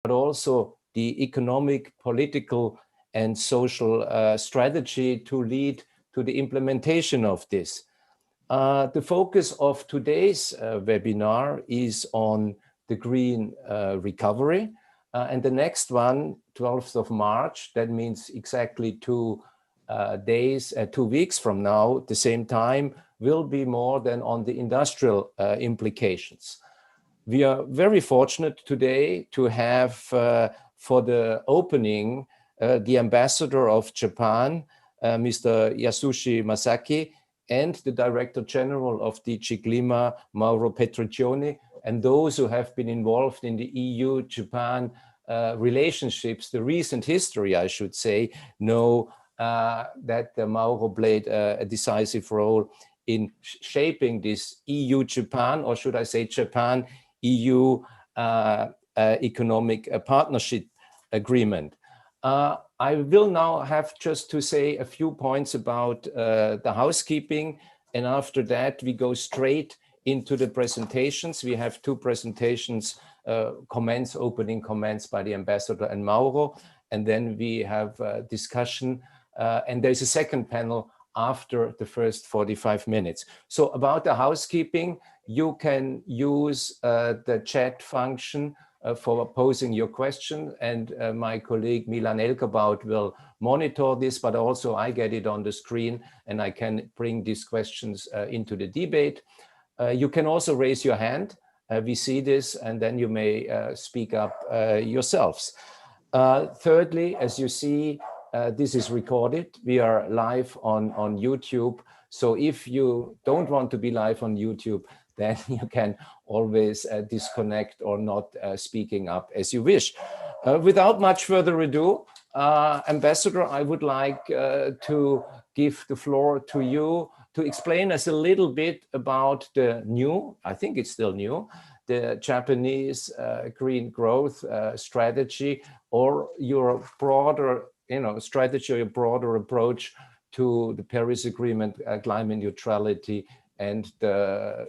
but also the economic, political, and social strategy to lead to the implementation of this. The focus of today's webinar is on the green recovery. And the next one, 12th of March, that means exactly 2 weeks from now, the same time, will be more than on the industrial implications. We are very fortunate today to have for the opening the ambassador of Japan, Mr. Yasushi Masaki, and the Director General of DG Klima, Mauro Petriccioni, and those who have been involved in the EU-Japan relationships, the recent history, I should say, know that Mauro played a decisive role in shaping this EU-Japan, or should I say Japan-EU economic partnership agreement. I will now have just to say a few points about the housekeeping, and after that we go straight into the presentations. We have 2 presentations, opening comments by the ambassador and Mauro, and then we have a discussion, and there's a second panel after the first 45 minutes. So about the housekeeping, you can use the chat function for posing your question, and my colleague Milan Elkabaut will monitor this, but also I get it on the screen and I can bring these questions into the debate. You can also raise your hand. We see this, and then you may speak up yourselves. Thirdly, as you see, this is recorded. We are live on YouTube. So if you don't want to be live on YouTube, then you can always disconnect or not speaking up as you wish. Without much further ado, Ambassador, I would like to give the floor to you to explain us a little bit about the new, I think it's still new, the Japanese green growth strategy, or your broader strategy, or your broader approach to the Paris Agreement, climate neutrality, and the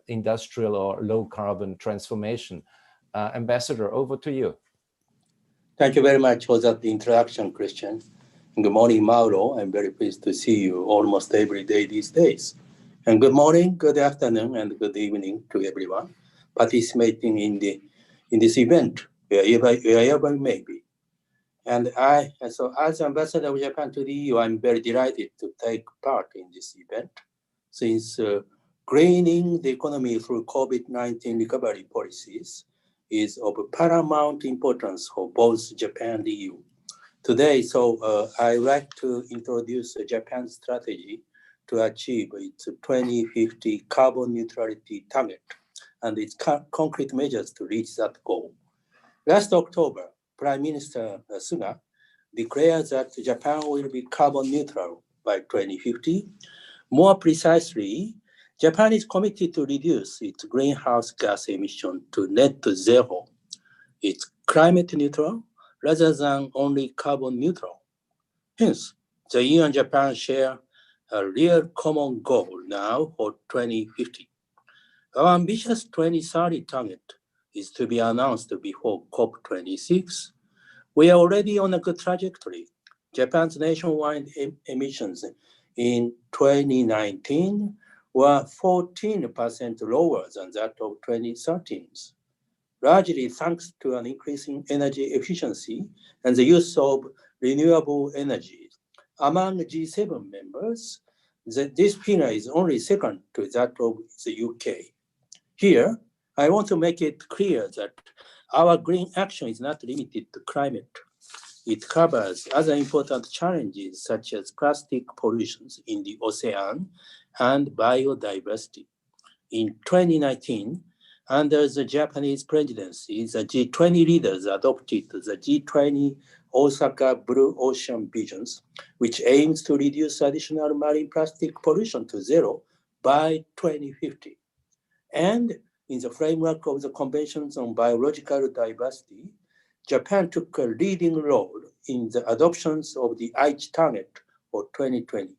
industrial or low carbon transformation. Ambassador, over to you. Thank you very much for that introduction, Christian. Good morning, Mauro. I'm very pleased to see you almost every day these days. And good morning, good afternoon, and good evening to everyone participating in this event, wherever you may be. And so as Ambassador of Japan to the EU, I'm very delighted to take part in this event, since greening the economy through COVID-19 recovery policies is of paramount importance for both Japan and the EU. Today, I would like to introduce Japan's strategy to achieve its 2050 carbon neutrality target and its concrete measures to reach that goal. Last October, Prime Minister Suga declared that Japan will be carbon neutral by 2050. More precisely, Japan is committed to reduce its greenhouse gas emission to net zero. It's climate neutral rather than only carbon neutral. Hence, the EU and Japan share a real common goal now for 2050. Our ambitious 2030 target is to be announced before COP26. We are already on a good trajectory. Japan's nationwide emissions in 2019 were 14% lower than that of 2013, largely thanks to an increasing energy efficiency and the use of renewable energy. Among G7 members, this figure is only second to that of the UK. Here, I want to make it clear that our green action is not limited to climate. It covers other important challenges such as plastic pollution in the ocean and biodiversity. In 2019, under the Japanese presidency, the G20 leaders adopted the G20 Osaka Blue Ocean Visions, which aims to reduce additional marine plastic pollution to zero by 2050. And in the framework of the Conventions on Biological Diversity, Japan took a leading role in the adoptions of the Aichi target for 2020.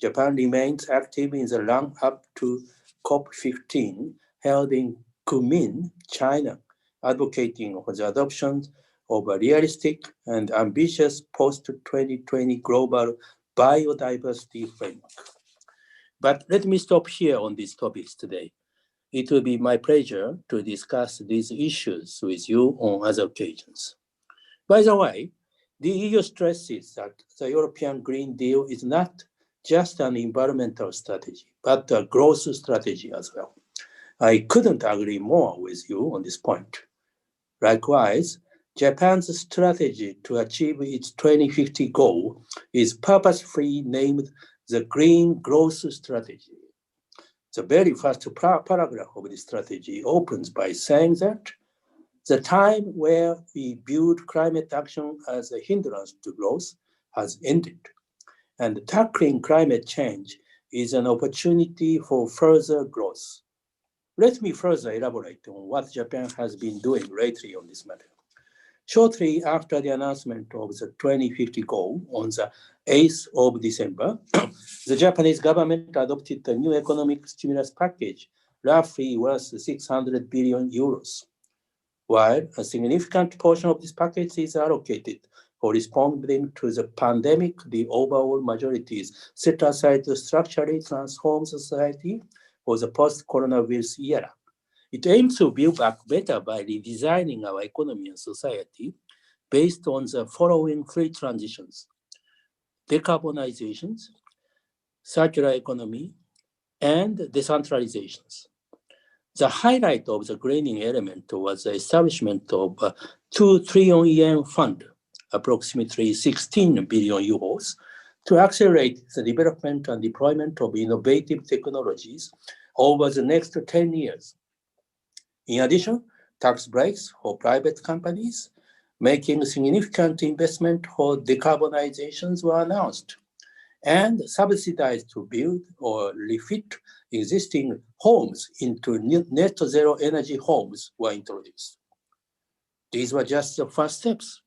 Japan remains active in the run-up to COP15 held in Kunming, China, advocating for the adoption of a realistic and ambitious post-2020 global biodiversity framework. But let me stop here on these topics today. It will be my pleasure to discuss these issues with you on other occasions. By the way, the EU stresses that the European Green Deal is not just an environmental strategy, but a growth strategy as well. I couldn't agree more with you on this point. Likewise, Japan's strategy to achieve its 2050 goal is purposefully named the Green Growth Strategy. The very first paragraph of the strategy opens by saying that the time where we viewed climate action as a hindrance to growth has ended, and tackling climate change is an opportunity for further growth. Let me further elaborate on what Japan has been doing lately on this matter. Shortly after the announcement of the 2050 goal on the 8th of December, the Japanese government adopted a new economic stimulus package, roughly worth 600 billion euros. While a significant portion of this package is allocated for responding to the pandemic, the overall majority is set aside to structurally transform society for the post-coronavirus era. It aims to build back better by redesigning our economy and society based on the following three transitions: decarbonizations, circular economy, and decentralizations. The highlight of the greening element was the establishment of a 2 trillion yen fund, approximately 16 billion euros, to accelerate the development and deployment of innovative technologies over the next 10 years. In addition, tax breaks for private companies making significant investment for decarbonizations were announced, and subsidized to build or refit existing homes into net zero energy homes were introduced. These were just the first steps.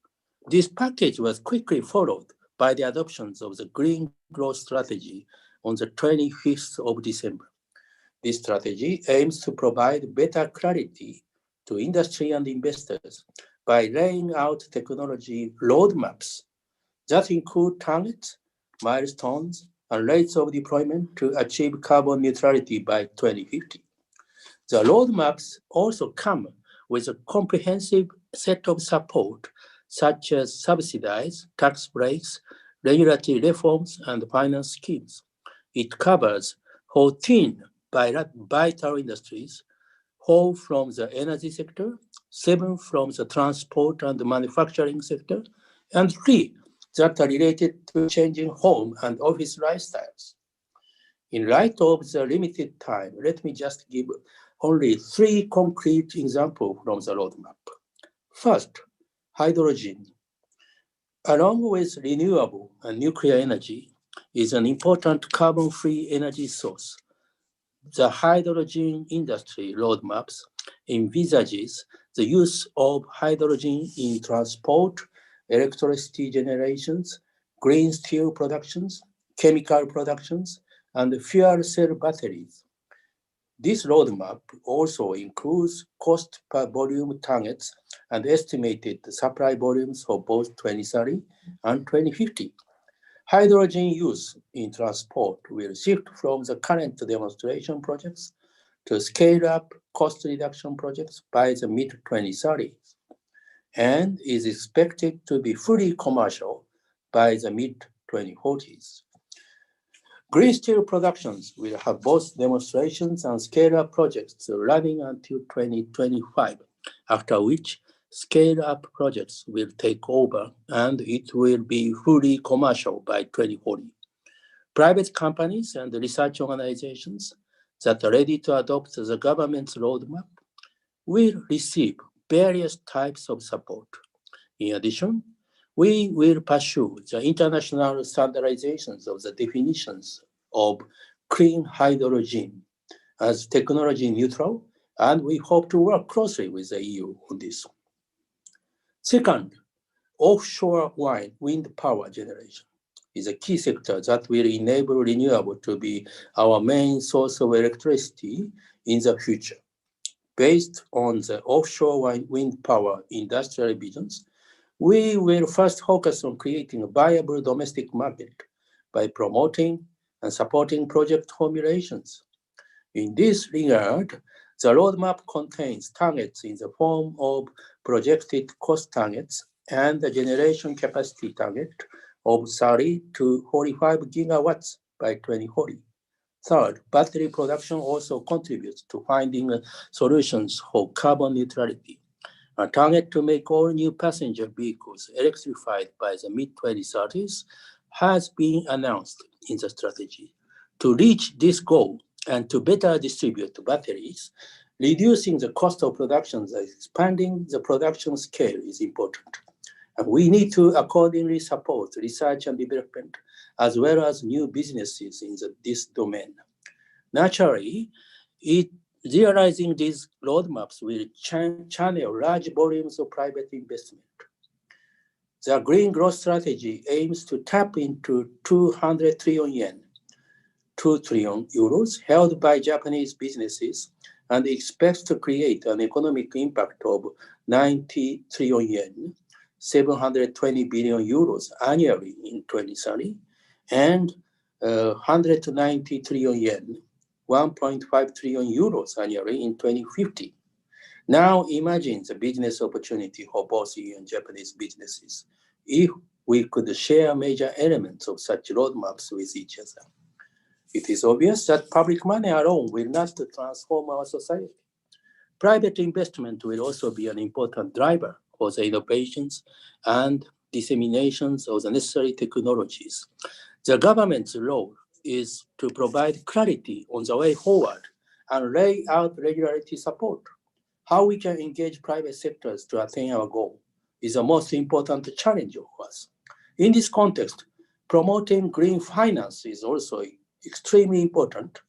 This package was quickly followed by the adoption of the Green Growth Strategy on the 25th of December. This strategy aims to provide better clarity to industry and investors by laying out technology roadmaps that include targets, milestones, and rates of deployment to achieve carbon neutrality by 2050. The roadmaps also come with a comprehensive set of support, such as subsidies, tax breaks, regulatory reforms, and finance schemes. It covers 14 vital industries, 4 from the energy sector, 7 from the transport and manufacturing sector, and 3 that are related to changing home and office lifestyles. In light of the limited time, let me just give only 3 concrete examples from the roadmap. First, hydrogen. Along with renewable and nuclear energy, is an important carbon-free energy source. The hydrogen industry roadmaps envisages the use of hydrogen in transport, electricity generations, green steel productions, chemical productions, and fuel cell batteries. This roadmap also includes cost per volume targets and estimated supply volumes for both 2030 and 2050. Hydrogen use in transport will shift from the current demonstration projects to scale-up cost reduction projects by the mid-2030s, and is expected to be fully commercial by the mid-2040s. Green steel productions will have both demonstrations and scale-up projects running until 2025, after which scale-up projects will take over and it will be fully commercial by 2040. Private companies and research organizations that are ready to adopt the government's roadmap will receive various types of support. In addition, we will pursue the international standardizations of the definitions of clean hydrogen as technology neutral, and we hope to work closely with the EU on this. Second, offshore wind power generation is a key sector that will enable renewable to be our main source of electricity in the future. Based on the offshore wind power industrial visions, we will first focus on creating a viable domestic market by promoting and supporting project formulations. In this regard, the roadmap contains targets in the form of projected cost targets and a generation capacity target of 30 to 45 gigawatts by 2040. Third, battery production also contributes to finding solutions for carbon neutrality. A target to make all new passenger vehicles electrified by the mid-2030s has been announced in the strategy. To reach this goal and to better distribute batteries, reducing the cost of production and expanding the production scale is important. And we need to accordingly support research and development as well as new businesses in this domain. Naturally, realizing these roadmaps will channel large volumes of private investment. The green growth strategy aims to tap into 200 trillion yen, 2 trillion euros held by Japanese businesses and expects to create an economic impact of 90 trillion yen, 720 billion euros annually in 2030, and 190 trillion yen, 1.5 trillion euros annually in 2050. Now imagine the business opportunity for both EU and Japanese businesses if we could share major elements of such roadmaps with each other. It is obvious that public money alone will not transform our society. Private investment will also be an important driver for the innovations and disseminations of the necessary technologies. The government's role is to provide clarity on the way forward and lay out regulatory support. How we can engage private sectors to attain our goal is the most important challenge for us. In this context, promoting green finance is also extremely important.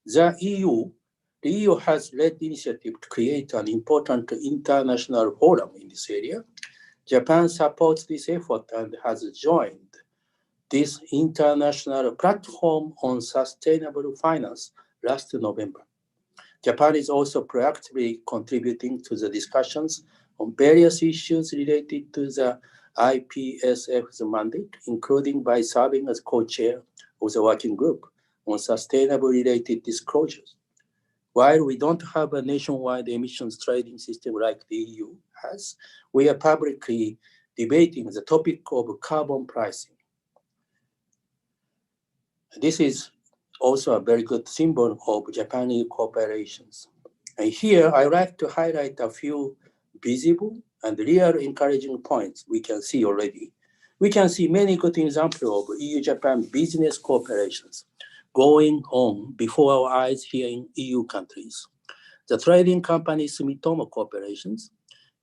The EU has led the initiative to create an important international forum in this area. Japan supports this effort and has joined this international platform on sustainable finance last November. Japan is also proactively contributing to the discussions on various issues related to the IPSF's mandate, including by serving as co-chair of the working group on sustainable related disclosures. While we don't have a nationwide emissions trading system like the EU has, we are publicly debating the topic of carbon pricing. This is also a very good symbol of Japanese cooperations. And here I like to highlight a few visible and real encouraging points we can see already. We can see many good examples of EU-Japan business cooperations going on before our eyes here in EU countries. The trading company Sumitomo Corporations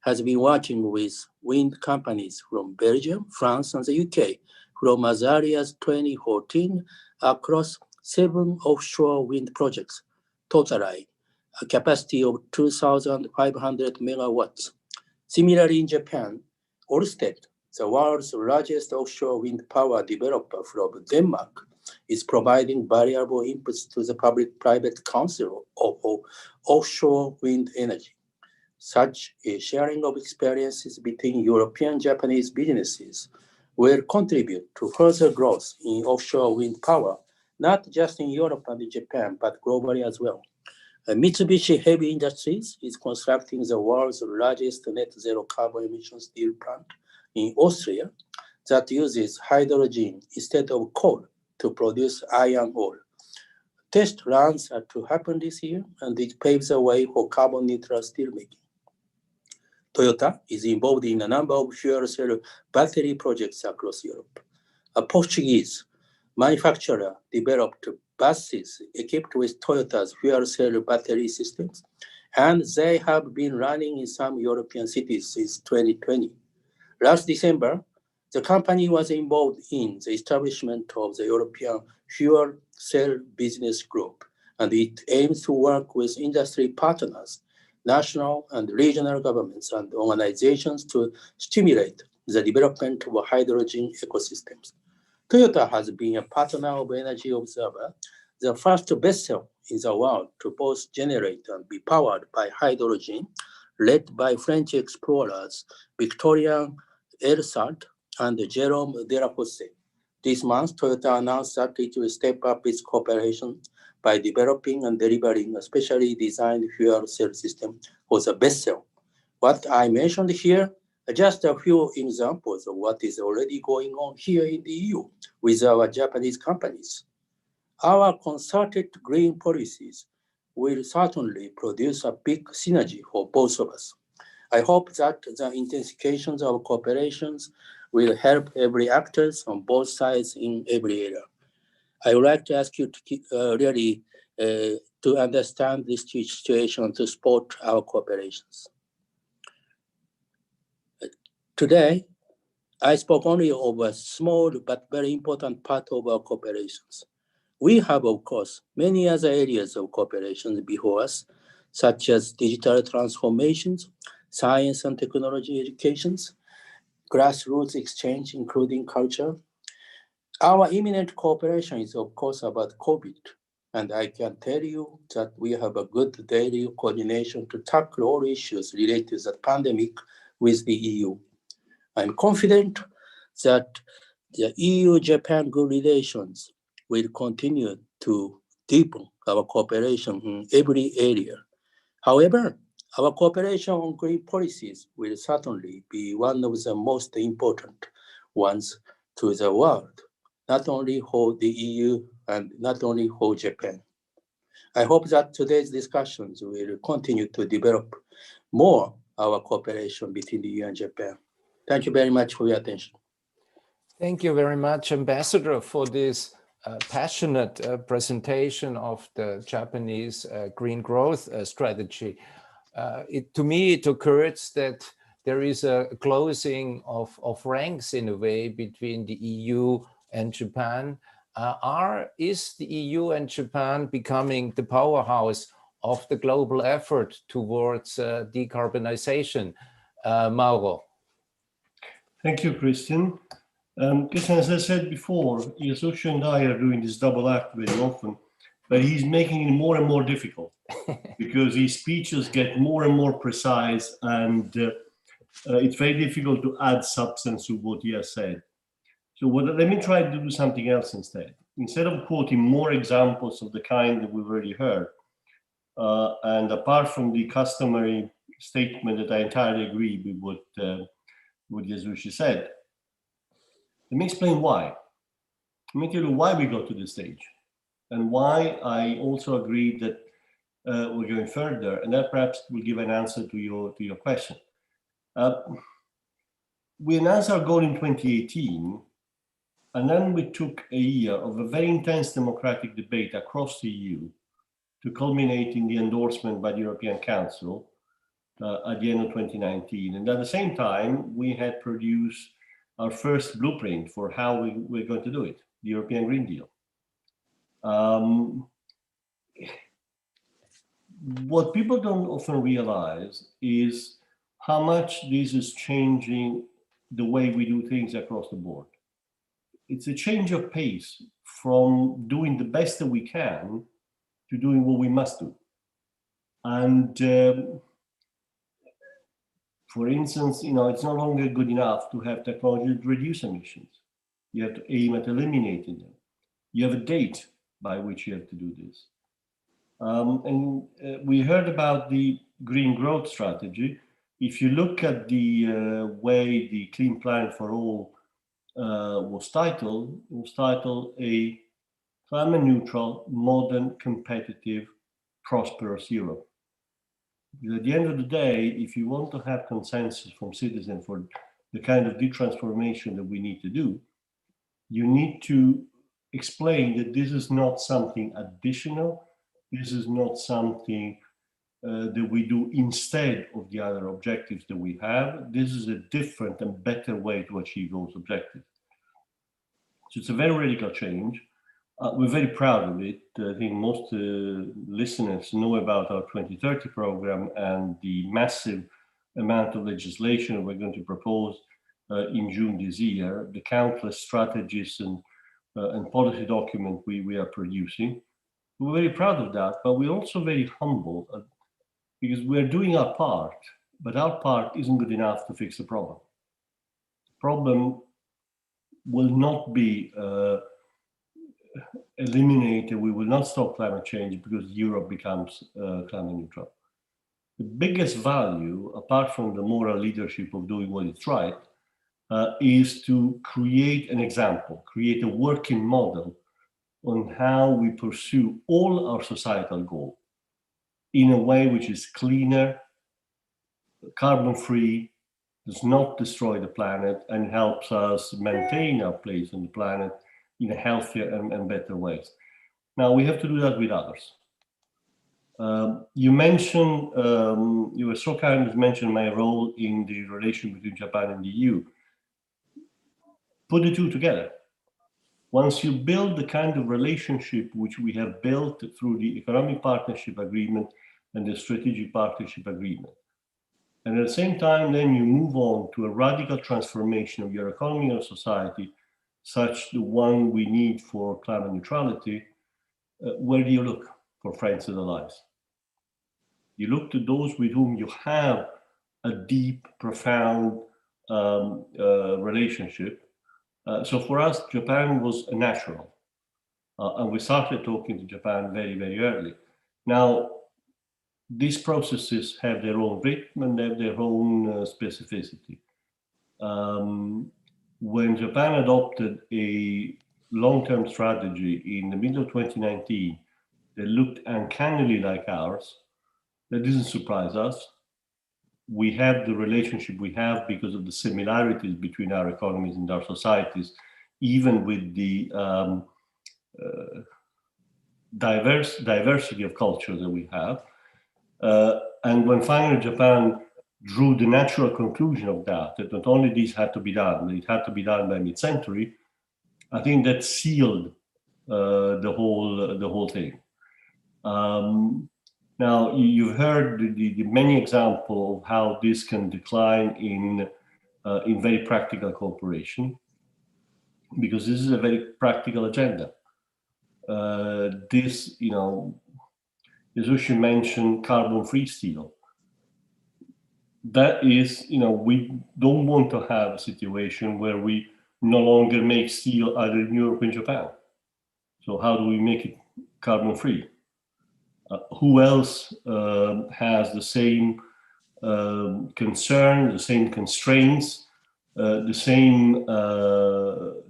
has been working with wind companies from Belgium, France, and the UK from as early as 2014 across 7 offshore wind projects, totaling a capacity of 2,500 megawatts. Similarly, in Japan, Ørsted, the world's largest offshore wind power developer from Denmark, is providing valuable inputs to the public-private council of offshore wind energy. Such a sharing of experiences between European and Japanese businesses will contribute to further growth in offshore wind power, not just in Europe and Japan, but globally as well. Mitsubishi Heavy Industries is constructing the world's largest net zero carbon emission steel plant in Austria that uses hydrogen instead of coal to produce iron ore. Test runs are to happen this year, and it paves the way for carbon neutral steelmaking. Toyota is involved in a number of fuel cell battery projects across Europe. A Portuguese manufacturer developed buses equipped with Toyota's fuel cell battery systems, and they have been running in some European cities since 2020. Last December, the company was involved in the establishment of the European Fuel Cell Business Group, and it aims to work with industry partners, national and regional governments and organizations to stimulate the development of hydrogen ecosystems. Toyota has been a partner of Energy Observer, the first vessel in the world to both generate and be powered by hydrogen, led by French explorers Victorien Ersat and Jérôme Delafosse. This month, Toyota announced that it will step up its cooperation by developing and delivering a specially designed fuel cell system for the vessel. What I mentioned here are just a few examples of what is already going on here in the EU with our Japanese companies. Our concerted green policies will certainly produce a big synergy for both of us. I hope that the intensifications of cooperations will help every actors on both sides in every area. I would like to ask you to really to understand this situation to support our cooperations. Today, I spoke only of a small but very important part of our cooperations. We have, of course, many other areas of cooperation before us, such as digital transformations, science and technology educations, grassroots exchange, including culture. Our imminent cooperation is, of course, about COVID, and I can tell you that we have a good daily coordination to tackle all issues related to the pandemic with the EU. I'm confident that the EU-Japan good relations will continue to deepen our cooperation in every area. However, our cooperation on green policies will certainly be one of the most important ones to the world, not only for the EU and not only for Japan. I hope that today's discussions will continue to develop more our cooperation between the EU and Japan. Thank you very much for your attention. Thank you very much, Ambassador, for this passionate presentation of the Japanese green growth strategy. To me, it occurs that there is a closing of ranks in a way between the EU and Japan. Is the EU and Japan becoming the powerhouse of the global effort towards decarbonization? Mauro. Thank you, Christian. Christian, as I said before, Yasushi and I are doing this double act very often, but he's making it more and more difficult because his speeches get more and more precise, and it's very difficult to add substance to what he has said. So let me try to do something else instead. Instead of quoting more examples of the kind that we've already heard, and apart from the customary statement that I entirely agree with what Yasushi said, let me explain why. Let me tell you why we got to this stage and why I also agree that we're going further, and that perhaps will give an answer to your question. We announced our goal in 2018, and then we took a year of a very intense democratic debate across the EU to culminate in the endorsement by the European Council at the end of 2019. And at the same time, we had produced our first blueprint for how we're going to do it, the European Green Deal. What people don't often realize is how much this is changing the way we do things across the board. It's a change of pace from doing the best that we can to doing what we must do. And for instance, it's no longer good enough to have technology to reduce emissions. You have to aim at eliminating them. You have a date by which you have to do this. We heard about the green growth strategy. If you look at the way the Clean Planet for All was titled, it was titled a climate neutral, modern, competitive, prosperous Europe. Because at the end of the day, if you want to have consensus from citizens for the kind of transformation that we need to do, you need to explain that this is not something additional. This is not something that we do instead of the other objectives that we have. This is a different and better way to achieve those objectives. So it's a very radical change. We're very proud of it. I think most listeners know about our 2030 program and the massive amount of legislation we're going to propose in June this year, the countless strategies and policy documents we are producing. We're very proud of that, but we're also very humble because we're doing our part, but our part isn't good enough to fix the problem. Problem will not be eliminated. We will not stop climate change because Europe becomes climate neutral. The biggest value, apart from the moral leadership of doing what is right, is to create an example, create a working model on how we pursue all our societal goals in a way which is cleaner, carbon-free, does not destroy the planet, and helps us maintain our place on the planet in a healthier and better ways. Now, we have to do that with others. You mentioned, you were so kind as mention my role in the relation between Japan and the EU. Put the two together. Once you build the kind of relationship which we have built through the Economic Partnership Agreement and the Strategic Partnership Agreement, and at the same time, then you move on to a radical transformation of your economy or society, such the one we need for climate neutrality, where do you look for friends and allies? You look to those with whom you have a deep, profound relationship. So for us, Japan was a natural. And we started talking to Japan very, very early. Now, these processes have their own rhythm and have their own specificity. When Japan adopted a long-term strategy in the middle of 2019 that looked uncannily like ours, that didn't surprise us. We have the relationship we have because of the similarities between our economies and our societies, even with the diversity of culture that we have. And when finally Japan drew the natural conclusion of that not only this had to be done, it had to be done by mid-century, I think that sealed the whole thing. Now, you've heard the many examples of how this can decline in very practical cooperation, because this is a very practical agenda. This, you know, Yasushi mentioned carbon-free steel. That is, you know, we don't want to have a situation where we no longer make steel either in Europe and Japan. So how do we make it carbon-free? Who else has the same concern, the same constraints, the same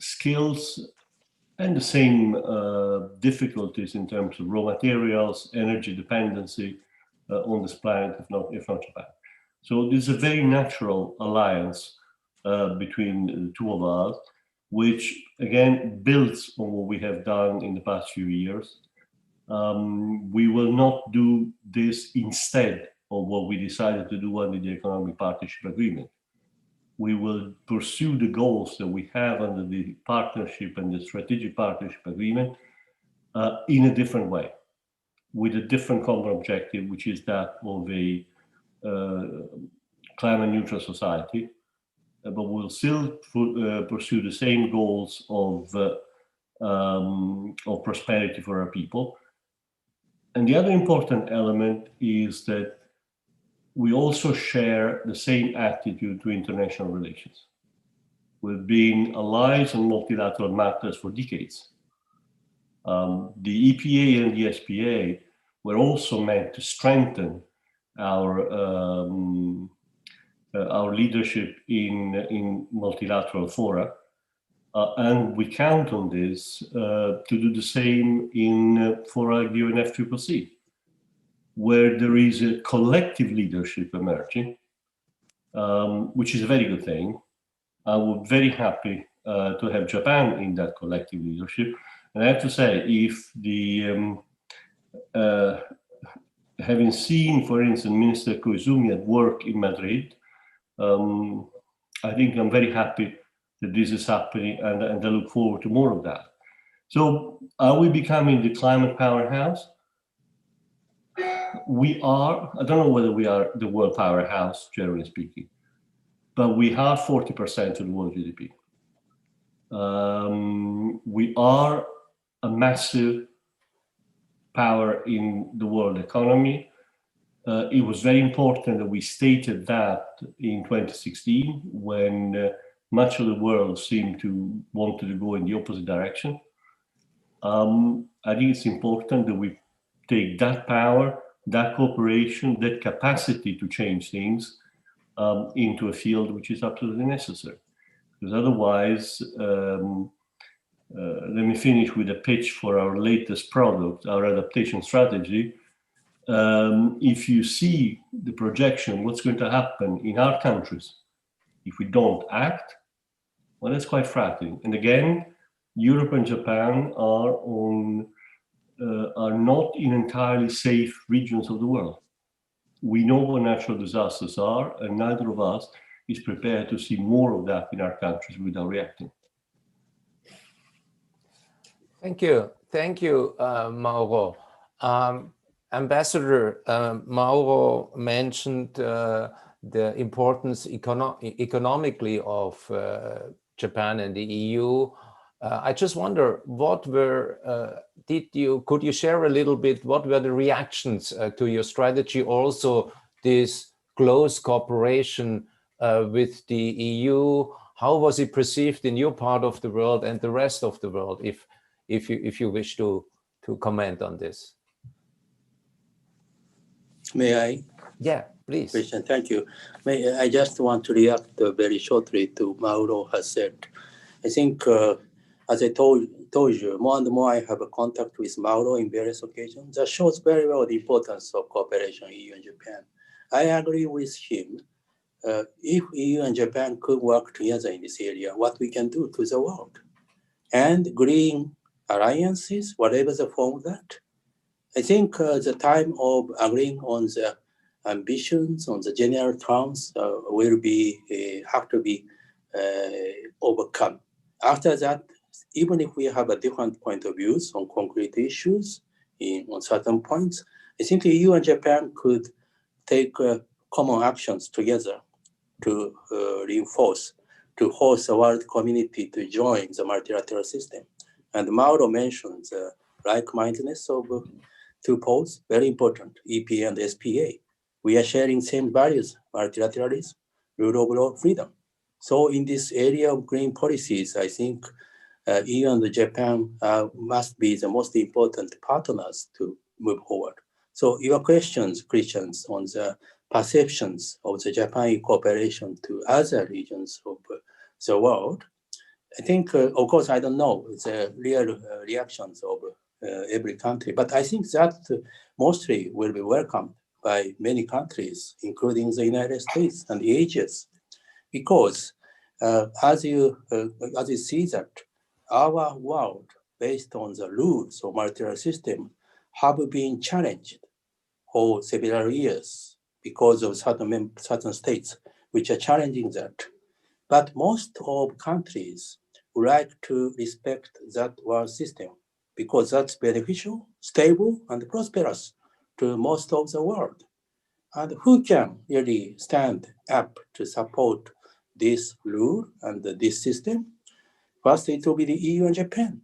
skills, and the same difficulties in terms of raw materials, energy dependency on this planet, if not Japan? So this is a very natural alliance between the two of us, which again builds on what we have done in the past few years. We will not do this instead of what we decided to do under the Economic Partnership Agreement. We will pursue the goals that we have under the partnership and the Strategic Partnership Agreement in a different way, with a different common objective, which is that of a climate neutral society, but we'll still pursue the same goals of prosperity for our people. And the other important element is that we also share the same attitude to international relations. We've been allies on multilateral matters for decades. The EPA and the SPA were also meant to strengthen our leadership in multilateral fora. And we count on this to do the same in fora like the UNFCCC, where there is a collective leadership emerging, which is a very good thing. I would be very happy to have Japan in that collective leadership. And I have to say, if the having seen, for instance, Minister Koizumi at work in Madrid, I think I'm very happy that this is happening, and I look forward to more of that. So are we becoming the climate powerhouse? We are. I don't know whether we are the world powerhouse, generally speaking, but we are 40% of the world GDP. We are a massive power in the world economy. It was very important that we stated that in 2016 when much of the world seemed to want to go in the opposite direction. I think it's important that we take that power, that cooperation, that capacity to change things into a field which is absolutely necessary. Because otherwise, let me finish with a pitch for our latest product, our adaptation strategy. If you see the projection, what's going to happen in our countries if we don't act, well, that's quite frightening. And again, Europe and Japan are not in entirely safe regions of the world. We know what natural disasters are, and neither of us is prepared to see more of that in our countries without reacting. Thank you, Mauro. Ambassador, Mauro mentioned the importance economically of Japan and the EU. I just wonder, could you share a little bit, what were the reactions to your strategy, also this close cooperation with the EU? How was it perceived in your part of the world and the rest of the world, if you wish to comment on this? May I? Yeah, please. Christian, thank you. I just want to react very shortly to Mauro has said. I think, as I told you, more and more I have a contact with Mauro in various occasions. That shows very well the importance of cooperation in EU and Japan. I agree with him. If EU and Japan could work together in this area, what we can do to the world. And green alliances, whatever the form of that. I think the time of agreeing on the ambitions, on the general terms, will have to be overcome. After that, even if we have a different point of views on concrete issues on certain points, I think the EU and Japan could take common actions together to reinforce, to host the world community to join the multilateral system. And Mauro mentioned the like-mindedness of two poles, very important, EPA and SPA. We are sharing same values, multilateralism, rule of law, freedom. So in this area of green policies, I think EU and Japan must be the most important partners to move forward. So your questions, Christians, on the perceptions of the Japan cooperation to other regions of the world, I think, of course, I don't know the real reactions of every country, but I think that mostly will be welcomed by many countries, including the United States and the Asians, because as you see that our world, based on the rules of multilateral system, have been challenged for several years because of certain states which are challenging that. But most of countries would like to respect that world system because that's beneficial, stable, and prosperous to most of the world. And who can really stand up to support this rule and this system? First, it will be the EU and Japan.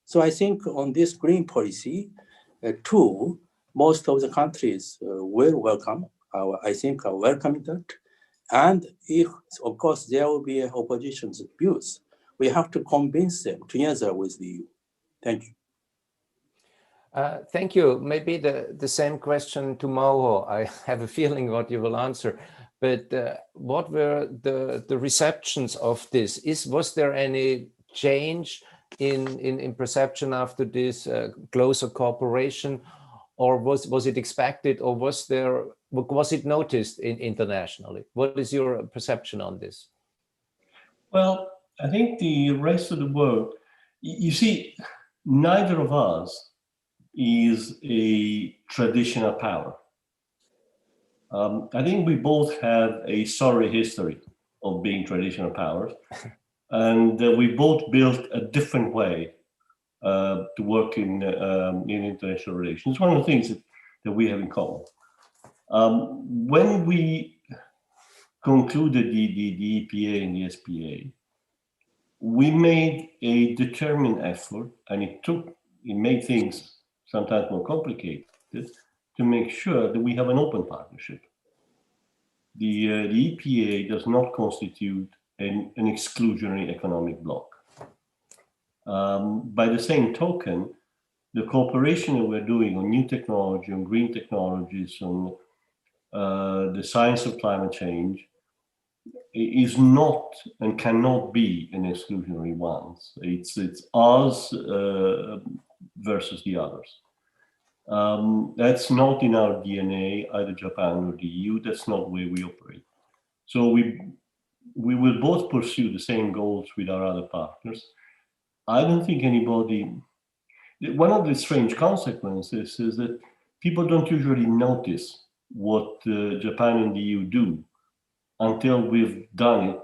So I think on this green policy, too, most of the countries will welcome, I think are welcoming that. And if, of course, there will be opposition's views, we have to convince them together with the EU. Thank you. Thank you. Maybe the same question to Mauro. I have a feeling what you will answer. But what were the receptions of this? Was there any change in perception after this closer cooperation, or was it expected, or was it noticed internationally? What is your perception on this? Well, I think the rest of the world, you see, neither of us is a traditional power. I think we both have a sorry history of being traditional powers, and we both built a different way to work in international relations. It's one of the things that we have in common. When we concluded the EPA and the SPA, we made a determined effort, and it made things sometimes more complicated, to make sure that we have an open partnership. The EPA does not constitute an exclusionary economic bloc. By the same token, the cooperation that we're doing on new technology, on green technologies, on the science of climate change is not and cannot be an exclusionary one. It's us versus the others. That's not in our DNA, either Japan or the EU. That's not where we operate. So we will both pursue the same goals with our other partners. I don't think anybody. One of the strange consequences is that people don't usually notice what Japan and the EU do until we've done it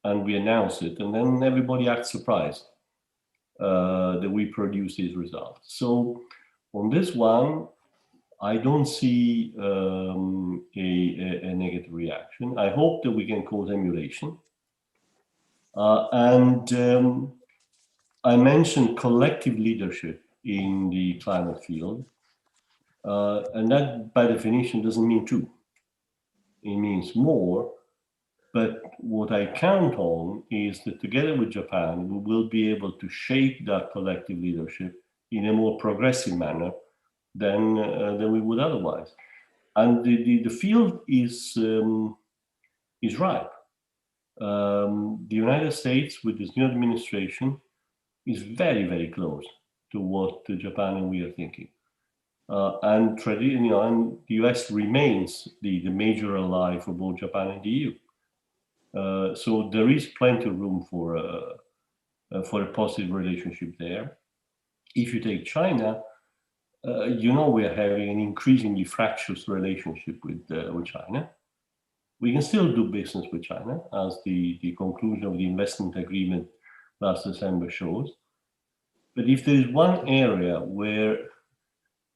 and we announce it, and then everybody acts surprised that we produce these results. So on this one, I don't see a negative reaction. I hope that we can cause emulation. I mentioned collective leadership in the climate field, and that by definition doesn't mean two. It means more, but what I count on is that together with Japan, we will be able to shape that collective leadership in a more progressive manner than we would otherwise. And the field is ripe. The United States, with this new administration, is very, very close to what Japan and we are thinking. And the US remains the major ally for both Japan and the EU. So there is plenty of room for a positive relationship there. If you take China, we are having an increasingly fractious relationship with China. We can still do business with China, as the conclusion of the investment agreement last December shows. But if there is one area where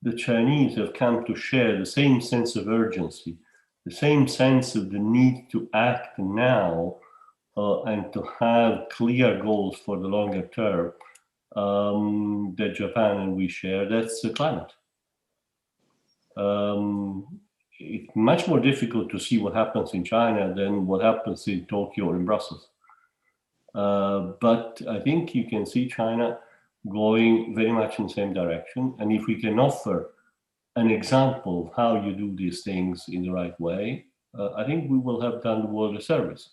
the Chinese have come to share the same sense of urgency, the same sense of the need to act now and to have clear goals for the longer term that Japan and we share, that's the climate. It's much more difficult to see what happens in China than what happens in Tokyo or in Brussels. But I think you can see China going very much in the same direction. And if we can offer an example of how you do these things in the right way, I think we will have done the world a service.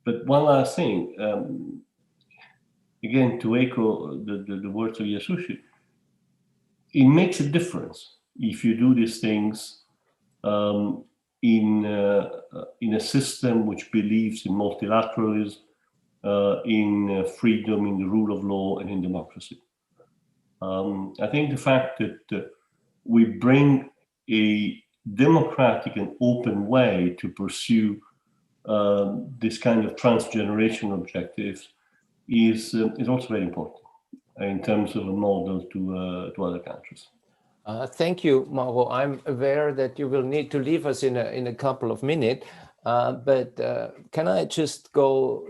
But one last thing, again, to echo the words of Yasushi, it makes a difference if you do these things in a system which believes in multilateralism, in freedom, in the rule of law, and in democracy. I think the fact that we bring a democratic and open way to pursue this kind of transgenerational objectives is also very important in terms of a model to other countries. Thank you, Mauro. I'm aware that you will need to leave us in a couple of minutes, but can I just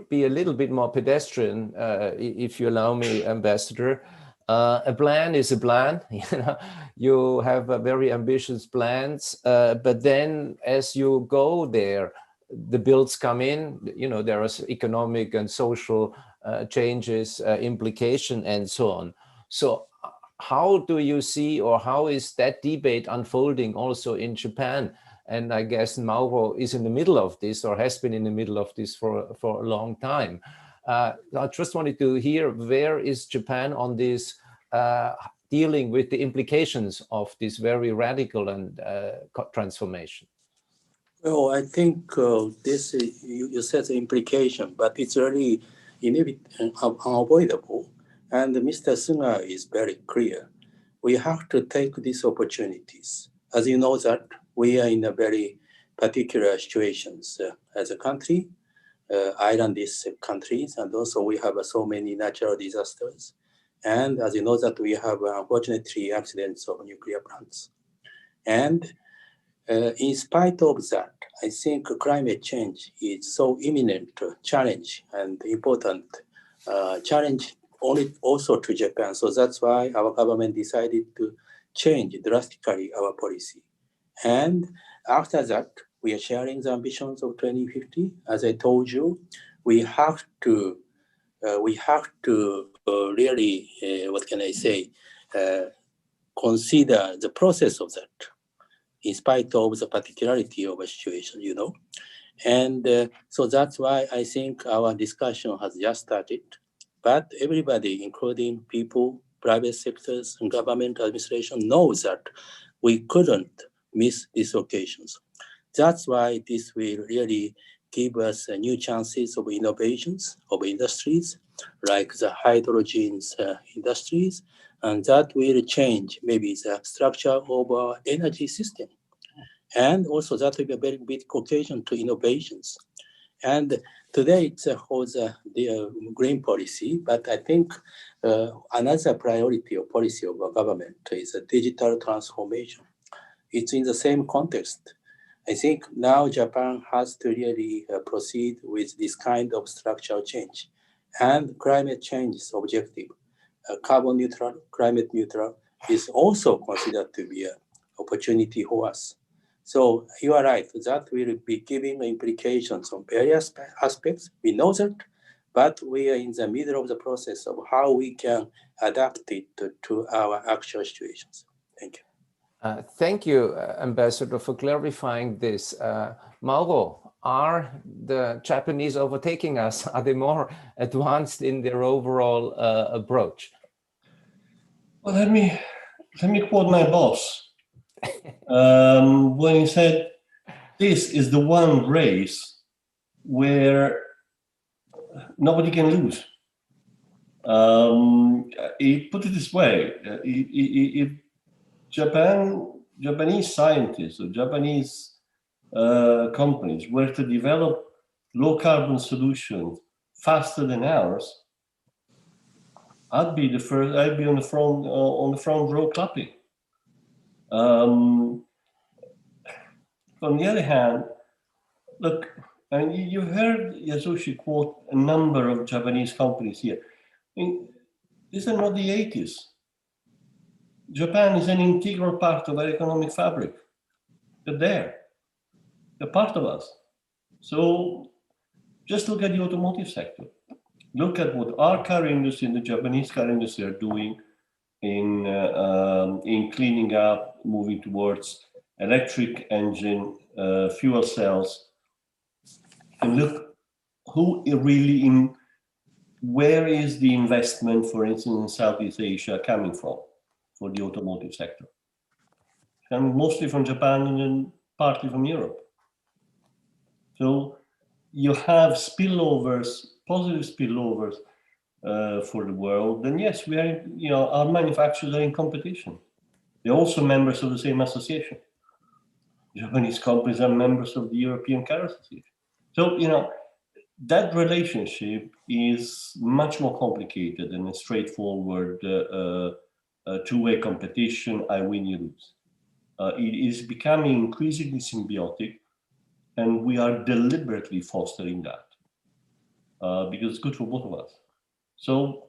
be a little bit more pedestrian, if you allow me, Ambassador? A plan is a plan. You have very ambitious plans, but then as you go there, the bills come in. There are economic and social changes, implication, and so on. So how do you see, or how is that debate unfolding also in Japan? And I guess Mauro is in the middle of this, or has been in the middle of this for a long time. I just wanted to hear, where is Japan on this, dealing with the implications of this very radical and transformation? Well, I think this you said the implication, but it's really unavoidable. And Mr. Suga is very clear. We have to take these opportunities. As you know that we are in a very particular situations as a country, islandist countries, and also we have so many natural disasters. And as you know that we have unfortunately accidents of nuclear plants. And in spite of that, I think climate change is so imminent challenge and important challenge only also to Japan. So that's why our government decided to change drastically our policy. And after that, we are sharing the ambitions of 2050. As I told you, we have to really, what can I say, consider the process of that, in spite of the particularity of a situation, you know. And so that's why I think our discussion has just started. But everybody, including people, private sectors, and government administration, knows that we couldn't miss these occasions. That's why this will really give us new chances of innovations of industries, like the hydrogen industries, and that will change maybe the structure of our energy system. And also that will be a very big occasion to innovations. And today it holds the green policy, but I think another priority or policy of our government is a digital transformation. It's in the same context. I think now Japan has to really proceed with this kind of structural change. And climate change is objective. Carbon neutral, climate neutral is also considered to be an opportunity for us. So you are right, that will be giving implications on various aspects. We know that, but we are in the middle of the process of how we can adapt it to our actual situations. Thank you. Thank you, Ambassador, for clarifying this. Mauro, are the Japanese overtaking us? Are they more advanced in their overall approach? Well, let me quote my boss when he said, "This is the one race where nobody can lose." He put it this way: if Japanese scientists or Japanese companies were to develop low carbon solutions faster than ours, I'd be the first. I'd be on the front row clapping. On the other hand, look, I mean, you heard Yasushi quote a number of Japanese companies here. I mean, these are not the 80s. Japan is an integral part of our economic fabric. They're there. They're part of us. So just look at the automotive sector. Look at what our car industry and the Japanese car industry are doing in cleaning up, moving towards electric engine, fuel cells. And look who really where is the investment, for instance, in Southeast Asia coming from for the automotive sector? Coming mostly from Japan and then partly from Europe. So you have spillovers, positive spillovers for the world. Then yes, we are, our manufacturers are in competition. They're also members of the same association. Japanese companies are members of the European Car Association. So, that relationship is much more complicated than a straightforward two-way competition, I win, you lose. It is becoming increasingly symbiotic, and we are deliberately fostering that because it's good for both of us. So,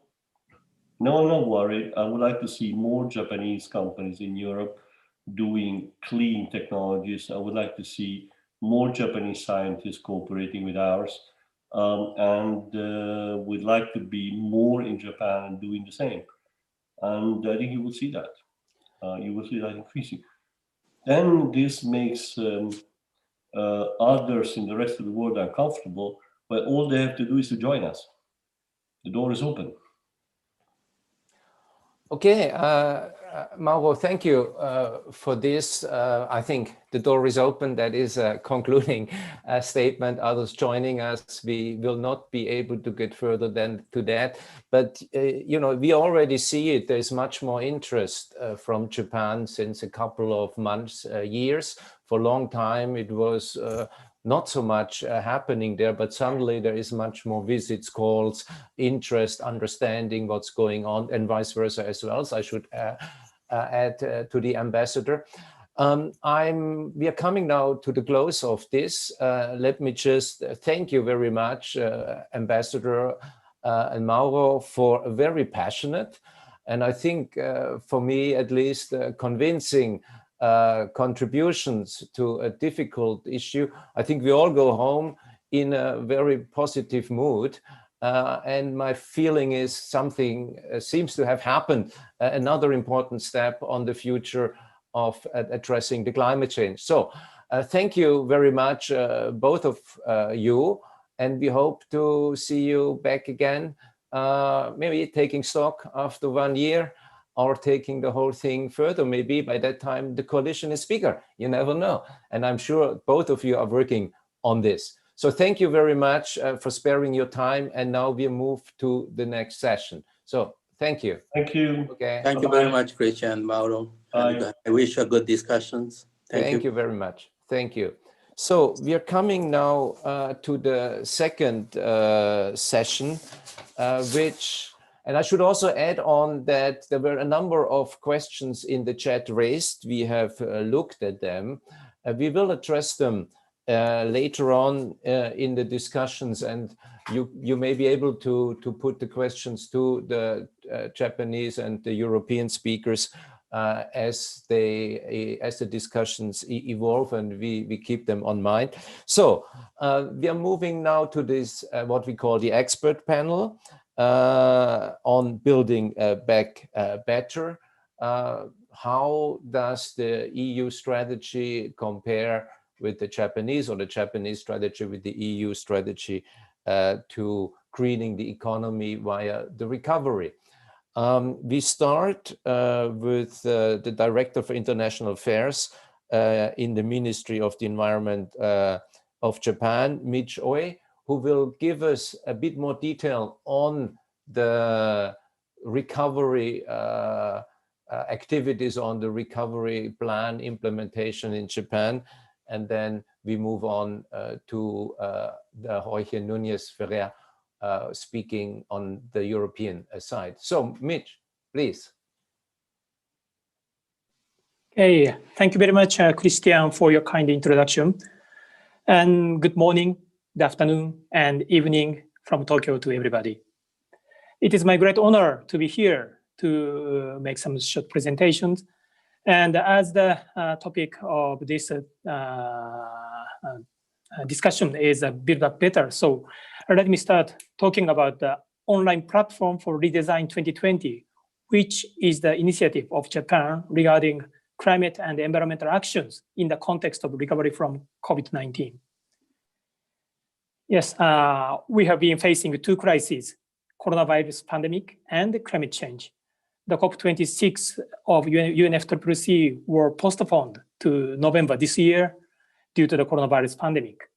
no, I'm not worried. I would like to see more Japanese companies in Europe doing clean technologies. I would like to see more Japanese scientists cooperating with ours. And we'd like to be more in Japan and doing the same. And I think you will see that. You will see that increasing. Then this makes others in the rest of the world uncomfortable, but all they have to do is to join us. The door is open. Okay, Mauro, thank you for this. I think the door is open. That is a concluding statement. Others joining us, we will not be able to get further than to that. But, we already see it. There's much more interest from Japan since a couple of months, years. For a long time, it was not so much happening there, but suddenly there is much more visits, calls, interest, understanding what's going on, and vice versa as well. So I should add to the ambassador. We are coming now to the close of this. Let me just thank you very much, Ambassador and Mauro, for a very passionate And I think for me, at least, convincing contributions to a difficult issue, I think we all go home in a very positive mood. And my feeling is something seems to have happened, another important step on the future of addressing the climate change. So thank you very much, both of you, and we hope to see you back again, maybe taking stock after 1 year, or taking the whole thing further. Maybe by that time the coalition is bigger, you never know. And I'm sure both of you are working on this. So thank you very much for sparing your time. And now we move to the next session. So thank you. Thank you. Okay. Thank you very much, Christian, Mauro. And I wish you good discussions. Thank you very much. Thank you. So we are coming now to the second session, and I should also add on that there were a number of questions in the chat raised. We have looked at them. We will address them later on in the discussions, and you may be able to put the questions to the Japanese and the European speakers as the discussions evolve, and we keep them on mind. So we are moving now to this what we call the expert panel on building back better. How does the EU strategy compare with the Japanese, or the Japanese strategy with the EU strategy to greening the economy via the recovery? We start with the Director for International Affairs in the Ministry of the Environment of Japan, Mitch Oe, who will give us a bit more detail on the recovery activities, on the recovery plan implementation in Japan. And then we move on to the Jorge Núñez Ferrer speaking on the European side. So, Mitch, please. Hey, thank you very much, Christian, for your kind introduction. And good morning, good afternoon, and evening from Tokyo to everybody. It is my great honor to be here to make some short presentations. And as the topic of this discussion is Build Back Better, so let me start talking about the online platform for Redesign 2020, which is the initiative of Japan regarding climate and environmental actions in the context of recovery from COVID-19. Yes, we have been facing two crises, coronavirus pandemic and climate change. The COP26 of UNFCCC were postponed to November this year due to the coronavirus pandemic.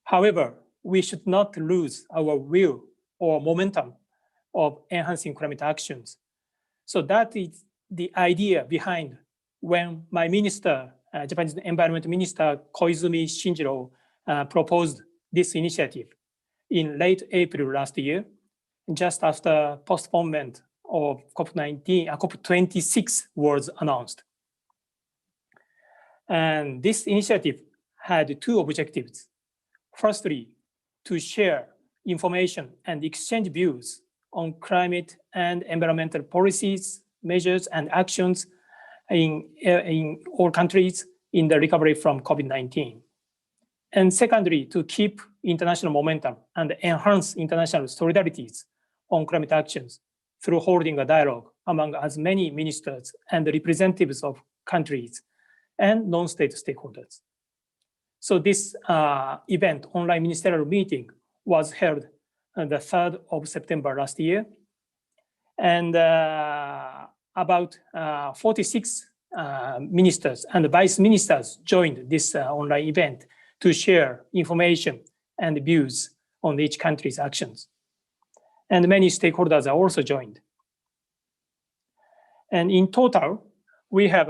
However, we should not lose our will or momentum of enhancing climate actions. So that is the idea behind when my minister, Japanese Environment Minister Koizumi Shinjiro, proposed this initiative in late April last year, just after postponement of COP26 was announced. And this initiative had two objectives. Firstly, to share information and exchange views on climate and environmental policies, measures, and actions in all countries in the recovery from COVID-19. And secondly, to keep international momentum and enhance international solidarities on climate actions through holding a dialogue among as many ministers and representatives of countries and non-state stakeholders. So this event, online ministerial meeting, was held on the 3rd of September last year. And about 46 ministers and vice ministers joined this online event to share information and views on each country's actions. And many stakeholders are also joined. And in total, we have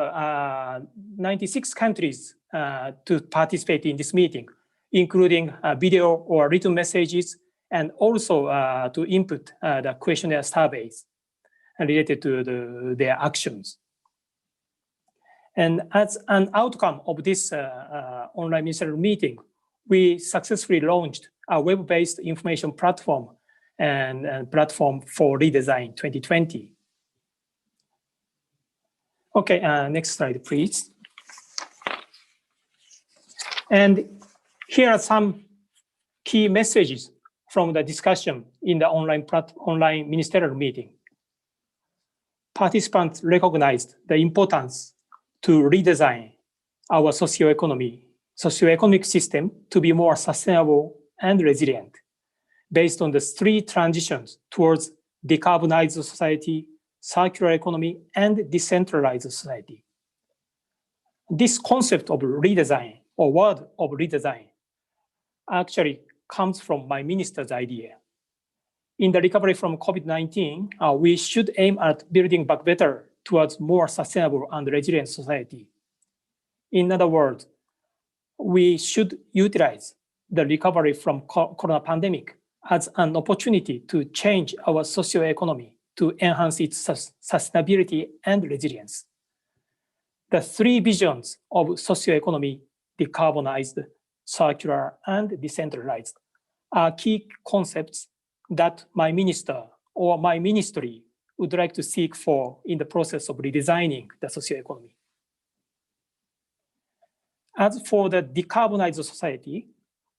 96 countries to participate in this meeting, including video or written messages, and also to input the questionnaire surveys related to their actions. And as an outcome of this online ministerial meeting, we successfully launched a web-based information platform and platform for Redesign 2020. Okay, next slide, please. And here are some key messages from the discussion in the online ministerial meeting. Participants recognized the importance to redesign our socioeconomic system to be more sustainable and resilient, based on the three transitions towards decarbonized society, circular economy, and decentralized society. This concept of redesign, or word of redesign, actually comes from my minister's idea. In the recovery from COVID-19, we should aim at building back better towards more sustainable and resilient society. In other words, we should utilize the recovery from corona pandemic as an opportunity to change our socioeconomy to enhance its sustainability and resilience. The three visions of socioeconomy, decarbonized, circular, and decentralized, are key concepts that my minister or my ministry would like to seek for in the process of redesigning the socioeconomy. As for the decarbonized society,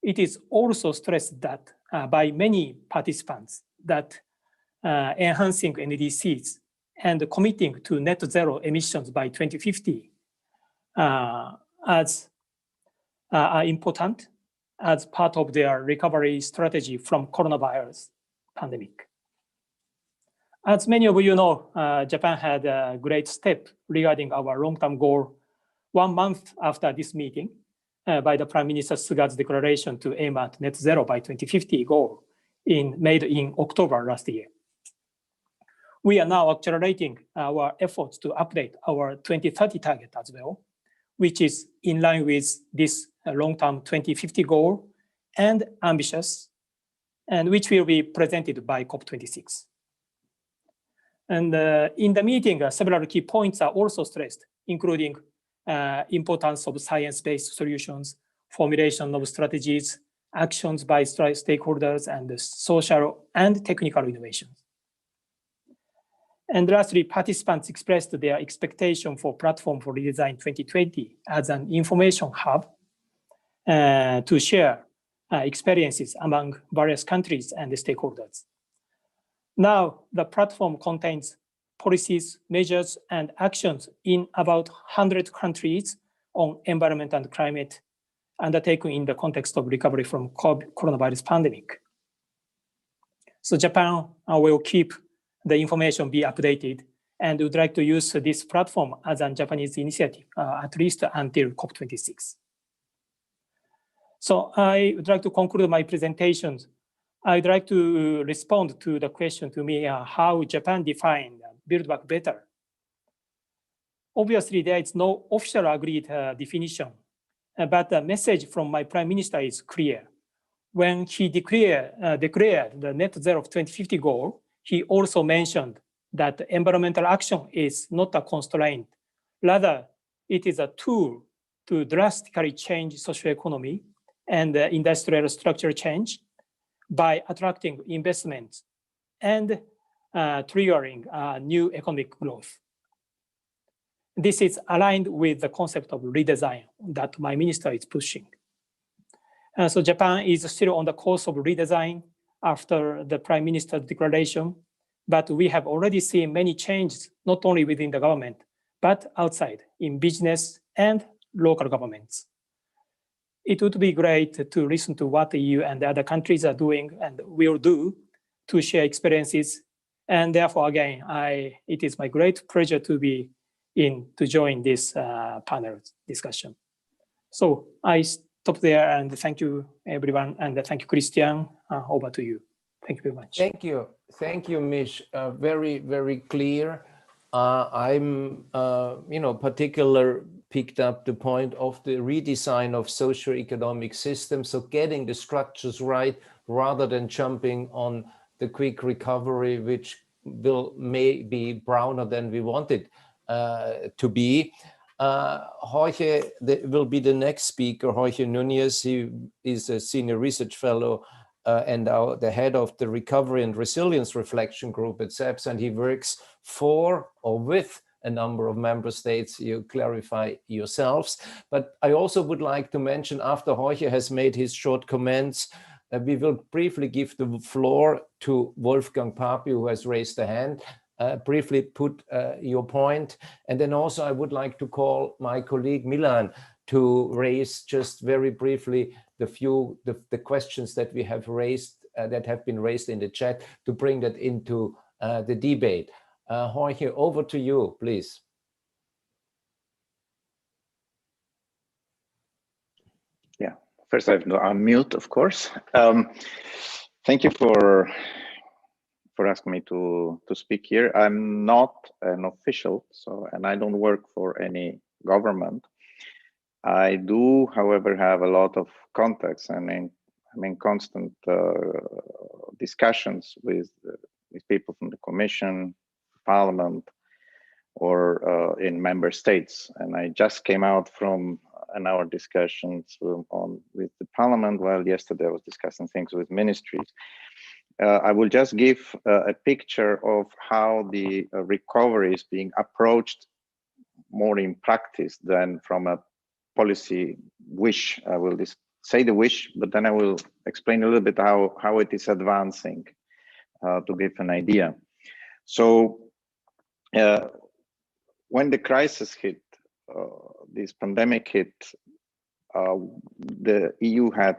it is also stressed that by many participants that enhancing NDCs and committing to net zero emissions by 2050 are important as part of their recovery strategy from coronavirus pandemic. As many of you know, Japan had a great step regarding our long-term goal 1 month after this meeting by the Prime Minister Suga's declaration to aim at net zero by 2050 goal made in October last year. We are now accelerating our efforts to update our 2030 target as well, which is in line with this long-term 2050 goal and ambitious, and which will be presented by COP26. And in the meeting, several key points are also stressed, including importance of science-based solutions, formulation of strategies, actions by stakeholders, and social and technical innovations. And lastly, participants expressed their expectation for Platform for Redesign 2020 as an information hub to share experiences among various countries and the stakeholders. Now, the platform contains policies, measures, and actions in about 100 countries on environment and climate undertaken in the context of recovery from coronavirus pandemic. So Japan will keep the information be updated and would like to use this platform as a Japanese initiative, at least until COP26. So I would like to conclude my presentations. I'd like to respond to the question to me, how Japan defined Build Back Better. Obviously, there is no official agreed definition, but the message from my Prime Minister is clear. When he declared the net zero of 2050 goal, he also mentioned that environmental action is not a constraint. Rather, it is a tool to drastically change socioeconomy and industrial structure change by attracting investments and triggering new economic growth. This is aligned with the concept of redesign that my minister is pushing. So Japan is still on the course of redesign after the Prime Minister's declaration, but we have already seen many changes, not only within the government, but outside in business and local governments. It would be great to listen to what the EU and the other countries are doing and will do to share experiences. And therefore, again, it is my great pleasure to join this panel discussion. So I stop there and thank you, everyone, and thank you, Christian. Over to you. Thank you very much. Thank you, Mish. Very, very clear. I'm, particular picked up the point of the redesign of socio-economic systems. So getting the structures right rather than jumping on the quick recovery, which may be browner than we want it to be. Jorge will be the next speaker. Jorge Nunez, he is a senior research fellow and the head of the Recovery and Resilience Reflection Group at SEPS, and he works for or with a number of member states. You clarify yourselves. But I also would like to mention, after Jorge has made his short comments, we will briefly give the floor to Wolfgang Papi, who has raised a hand. Briefly put your point. And then also I would like to call my colleague Milan to raise just very briefly the questions that we have raised, that have been raised in the chat, to bring that into the debate. Jorge, over to you, please. Yeah, first I have to unmute, of course. Thank you for asking me to speak here. I'm not an official, and I don't work for any government. I do, however, have a lot of contacts, and I'm in constant discussions with people from the Commission, Parliament, or in member states. And I just came out from an hour discussions with the Parliament, while yesterday I was discussing things with ministries. I will just give a picture of how the recovery is being approached more in practice than from a policy wish. I will say the wish, but then I will explain a little bit how it is advancing to give an idea. So when the crisis hit, this pandemic hit, the EU had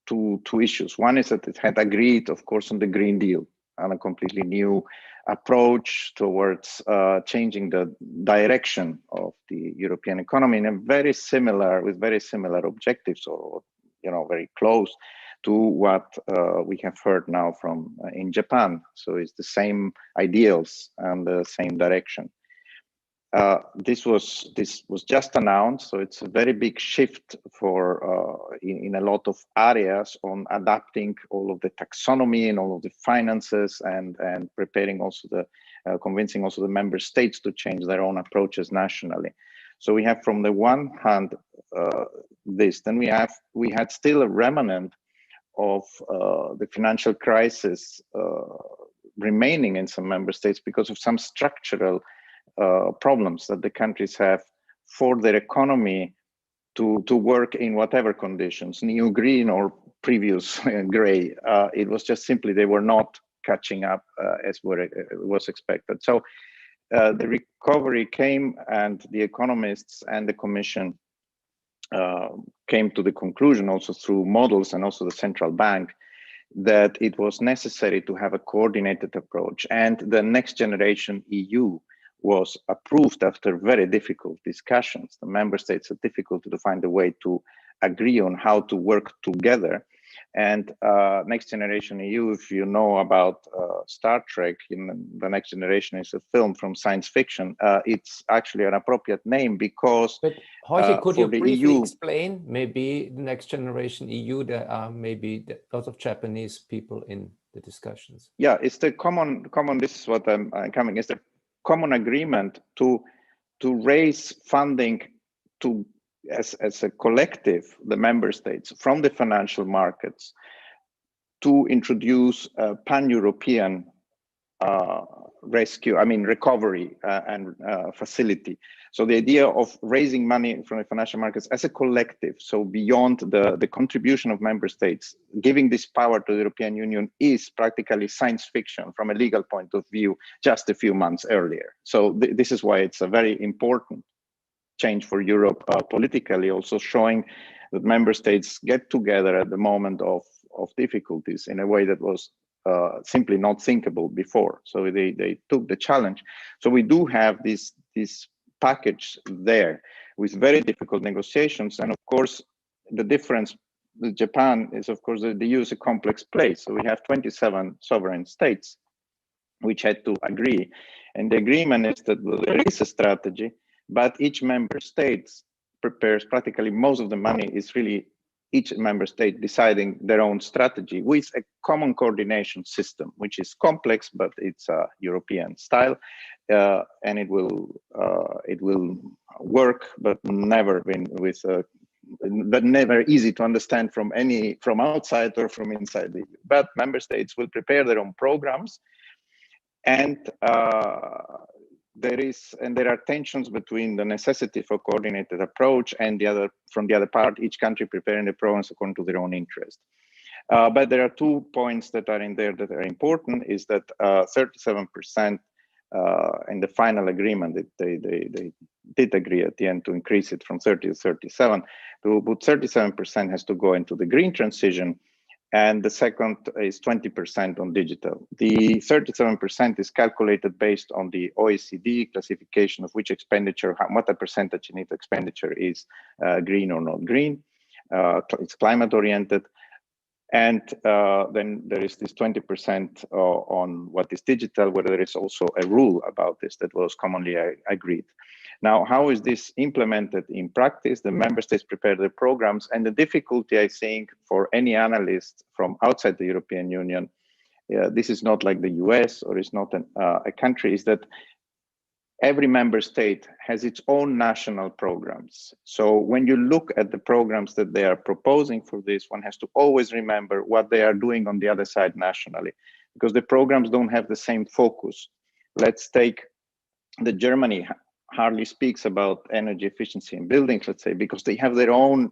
two issues. One is that it had agreed, of course, on the Green Deal and a completely new approach towards changing the direction of the European economy with very similar objectives, or very close to what we have heard now from in Japan. So it's the same ideals and the same direction. This was just announced, so it's a very big shift for in a lot of areas on adapting all of the taxonomy and all of the finances, and preparing also convincing also the member states to change their own approaches nationally. So we have, from the one hand, this. Then we had still a remnant of the financial crisis remaining in some member states because of some structural problems that the countries have for their economy to work in whatever conditions, new green or previous gray. It was just simply they were not catching up as was expected. So the recovery came, and the economists and the Commission came to the conclusion, also through models and also the central bank, that it was necessary to have a coordinated approach. And the Next Generation EU was approved after very difficult discussions. The member states had difficulty to find a way to agree on how to work together. And Next Generation EU, if you know about Star Trek, the Next Generation is a film from science fiction. It's actually an appropriate name because But Jorge, could you briefly EU, explain maybe the Next Generation EU? There are maybe a lot of Japanese people in the discussions. Yeah, it's the common. This is what I'm coming. It's the common agreement to raise funding as a collective, the member states, from the financial markets, to introduce a pan-European recovery and facility. So the idea of raising money from the financial markets as a collective, so beyond the contribution of member states, giving this power to the European Union, is practically science fiction from a legal point of view just a few months earlier. So this is why it's a very important change for Europe politically, also showing that member states get together at the moment of difficulties in a way that was simply not thinkable before. So they took the challenge. So we do have this package there with very difficult negotiations. And of course, the difference with Japan is, of course, the EU is a complex place. So we have 27 sovereign states which had to agree. And the agreement is that there is a strategy, but each member state prepares practically most of the money. Is really each member state deciding their own strategy with a common coordination system, which is complex, but it's a European style, and it will work, but never never easy to understand from outside or from inside the EU. But member states will prepare their own programs, and there are tensions between the necessity for coordinated approach and from the other part, each country preparing the programs according to their own interest. But there are 2 points that are in there that are important, is that 37% in the final agreement, they did agree at the end to increase it from 30 to 37, but 37% has to go into the green transition, and the second is 20% on digital. The 37% is calculated based on the OECD classification of which expenditure, what the percentage in expenditure is green or not green. It's climate oriented. And then there is this 20% on what is digital, where there is also a rule about this that was commonly agreed. Now, how is this implemented in practice? The member states prepare the programs, and the difficulty, I think, for any analyst from outside the European Union, this is not like the US or it's not a country, is that every member state has its own national programs. So when you look at the programs that they are proposing for this, one has to always remember what they are doing on the other side nationally, because the programs don't have the same focus. Let's take the Germany hardly speaks about energy efficiency in buildings, let's say, because they have their own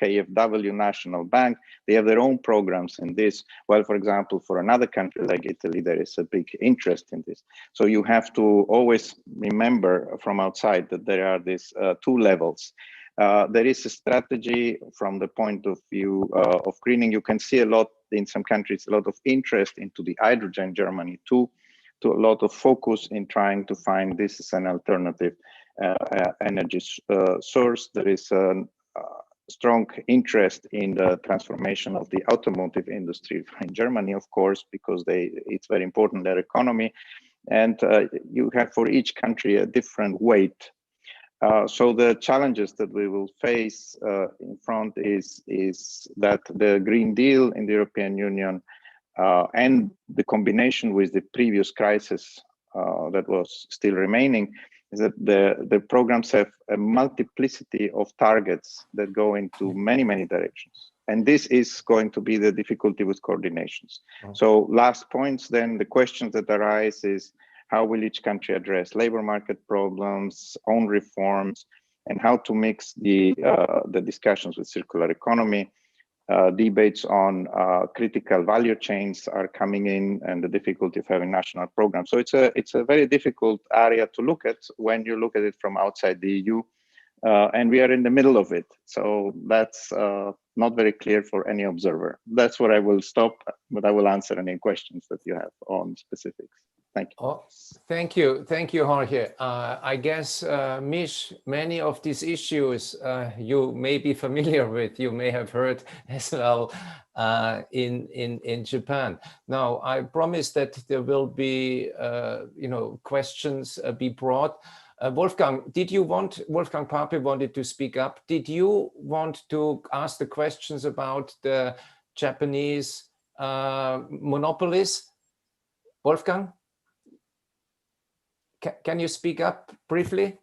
KfW national bank. They have their own programs in this. Well, for example, for another country like Italy, there is a big interest in this. So you have to always remember from outside that there are these 2 levels. There is a strategy from the point of view of greening. You can see a lot in some countries, a lot of interest into the hydrogen, Germany too, to a lot of focus in trying to find this as an alternative energy source. There is a strong interest in the transformation of the automotive industry in Germany, of course, because it's very important, their economy. And you have for each country a different weight. So the challenges that we will face in front is that the Green Deal in the European Union and the combination with the previous crisis that was still remaining is that the programs have a multiplicity of targets that go into many, many directions. And this is going to be the difficulty with coordinations. Okay. So last points, then the questions that arise is how will each country address labor market problems, own reforms, and how to mix the discussions with circular economy. Debates on critical value chains are coming in, and the difficulty of having national programs. So it's a very difficult area to look at when you look at it from outside the EU, and we are in the middle of it. So that's not very clear for any observer. That's where I will stop, but I will answer any questions that you have on specifics. Thank you. Oh, thank you, Jorge. I guess, Mish, many of these issues you may be familiar with, you may have heard as well in Japan. Now, I promise that there will be, questions be brought. Wolfgang Pape wanted to speak up. Did you want to ask the questions about the Japanese monopolies? Wolfgang? Can you speak up briefly?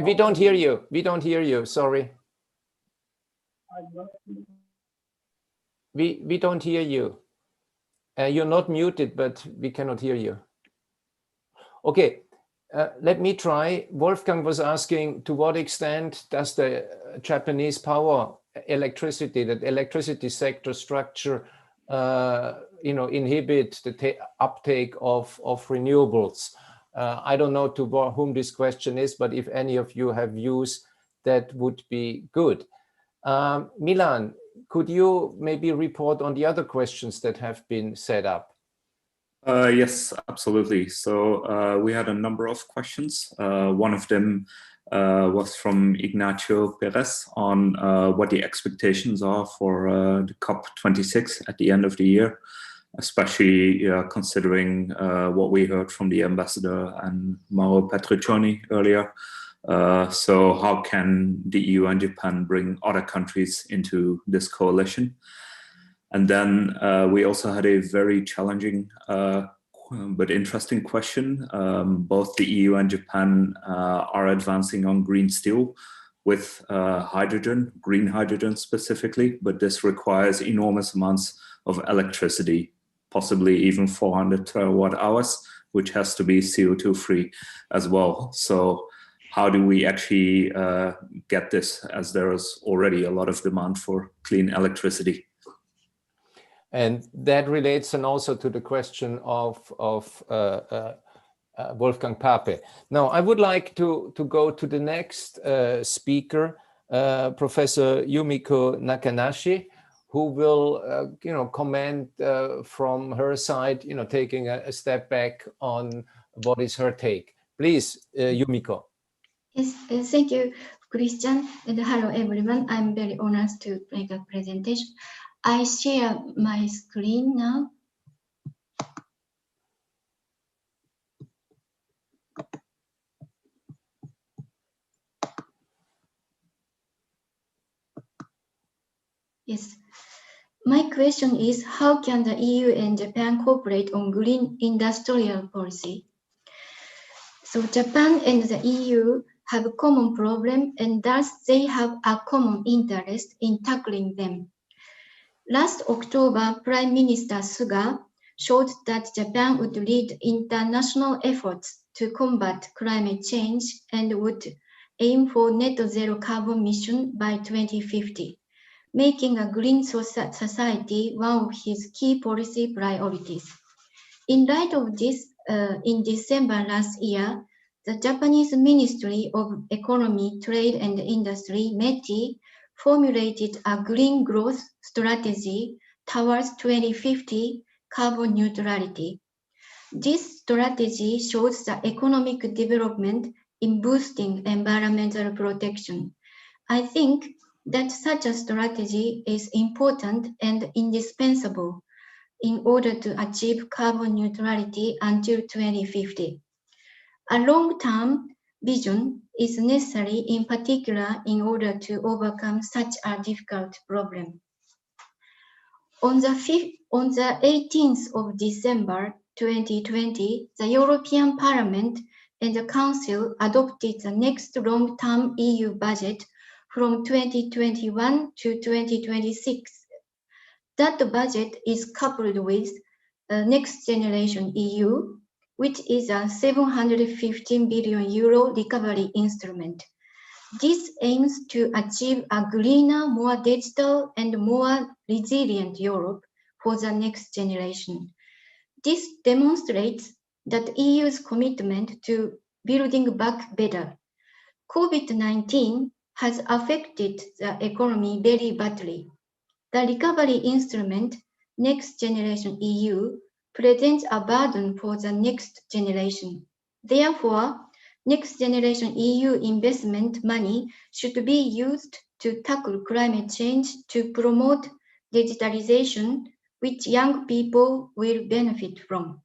We don't hear you. We don't hear you. Sorry. We don't hear you. You're not muted, but we cannot hear you. Okay, let me try. Wolfgang was asking, to what extent does the Japanese electricity sector structure inhibit the uptake of renewables? I don't know to whom this question is, but if any of you have views, that would be good. Milan, could you maybe report on the other questions that have been set up? Yes, absolutely. So we had a number of questions. One of them was from Ignacio Perez on what the expectations are for the COP26 at the end of the year, especially considering what we heard from the ambassador and Mauro Petriccioni earlier. So how can the EU and Japan bring other countries into this coalition? And then we also had a very challenging but interesting question. Both the EU and Japan are advancing on green steel with hydrogen, green hydrogen specifically, but this requires enormous amounts of electricity. possibly even 400 terawatt hours, which has to be CO2 free as well. So how do we actually get this, as there is already a lot of demand for clean electricity? And that relates and also to the question of Wolfgang Pape. Now, I would like to go to the next speaker, Professor Yumiko Nakanashi, who will, comment from her side, taking a step back on what is her take. Please, Yumiko. Yes, thank you, Christian, and hello everyone. I'm very honored to make a presentation. I share my screen now. Yes. My question is, how can the EU and Japan cooperate on green industrial policy? So Japan and the EU have a common problem, and thus they have a common interest in tackling them. Last October, Prime Minister Suga showed that Japan would lead international efforts to combat climate change and would aim for net zero carbon emission by 2050, making a green society one of his key policy priorities. In light of this, in December last year, the Japanese Ministry of Economy, Trade and Industry, METI, formulated a green growth strategy towards 2050 carbon neutrality. This strategy shows the economic development in boosting environmental protection. I think that such a strategy is important and indispensable in order to achieve carbon neutrality until 2050. A long-term vision is necessary, in particular, in order to overcome such a difficult problem. On the 18th of December 2020, the European Parliament and the Council adopted the next long-term EU budget from 2021 to 2026. That budget is coupled with Next Generation EU, which is a 715 billion euro recovery instrument. This aims to achieve a greener, more digital, and more resilient Europe for the next generation. This demonstrates that EU's commitment to building back better. COVID-19 has affected the economy very badly. The recovery instrument, Next Generation EU, presents a burden for the next generation. Therefore, Next Generation EU investment money should be used to tackle climate change, to promote digitalization, which young people will benefit from.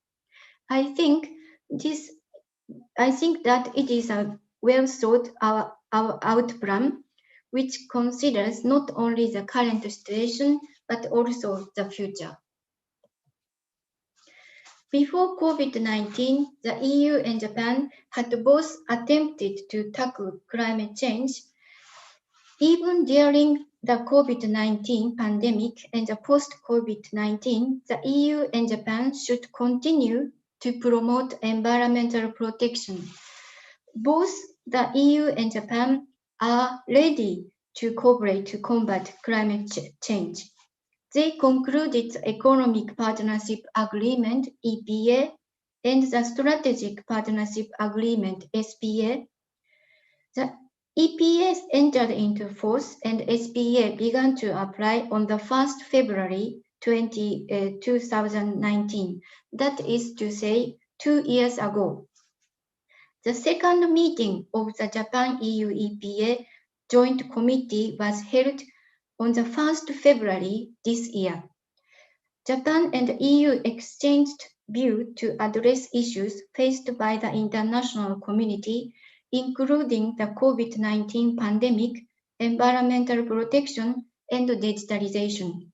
I think that it is a well thought out plan, which considers not only the current situation, but also the future. Before COVID-19, the EU and Japan had both attempted to tackle climate change. Even during the COVID-19 pandemic and the post-COVID-19, the EU and Japan should continue to promote environmental protection. Both the EU and Japan are ready to cooperate to combat climate change. They concluded the Economic Partnership Agreement, EPA, and the Strategic Partnership Agreement, SPA. The EPA entered into force and SPA began to apply on the 1st February 2019. That is to say, 2 years ago. The second meeting of the Japan-EU EPA Joint Committee was held on the 1st February this year. Japan and the EU exchanged views to address issues faced by the international community, including the COVID-19 pandemic, environmental protection, and digitalization.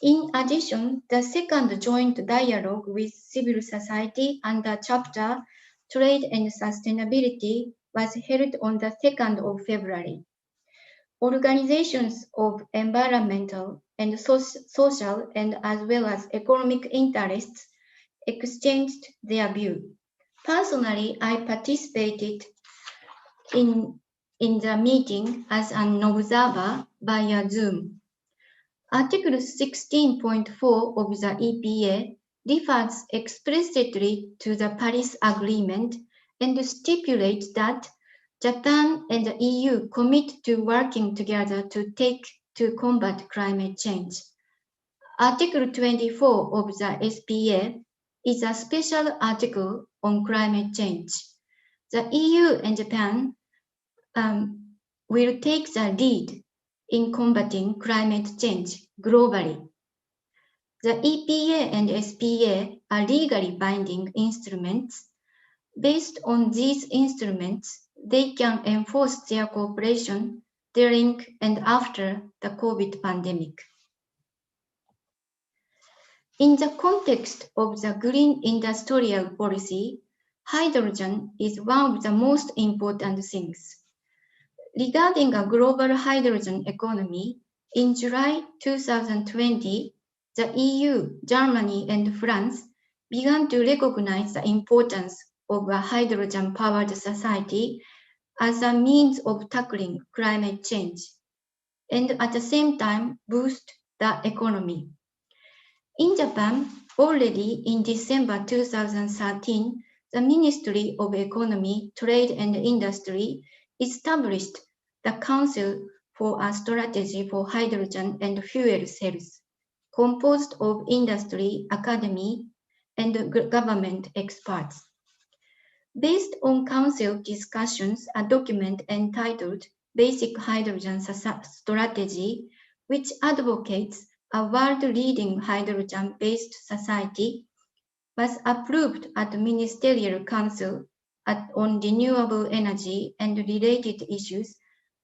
In addition, the second joint dialogue with civil society under Chapter Trade and Sustainability was held on the 2nd of February. Organizations of environmental, and social and as well as economic interests exchanged their view. Personally, I participated in the meeting as an observer via Zoom. Article 16.4 of the EPA refers explicitly to the Paris Agreement and stipulates that Japan and the EU commit to working together to combat climate change. Article 24 of the SPA is a special article on climate change. The EU and Japan will take the lead in combating climate change globally. The EPA and SPA are legally binding instruments. Based on these instruments, they can enforce their cooperation during and after the COVID pandemic. In the context of the green industrial policy, hydrogen is one of the most important things. Regarding a global hydrogen economy, in July 2020, the EU, Germany, and France began to recognize the importance of a hydrogen-powered society as a means of tackling climate change, and at the same time boost the economy. In Japan, already in December 2013, the Ministry of Economy, Trade and Industry established the Council for a Strategy for Hydrogen and Fuel Cells, composed of industry, academy, and government experts. Based on Council discussions, a document entitled Basic Hydrogen Strategy, which advocates a world-leading hydrogen-based society, was approved at the Ministerial Council on Renewable Energy and Related Issues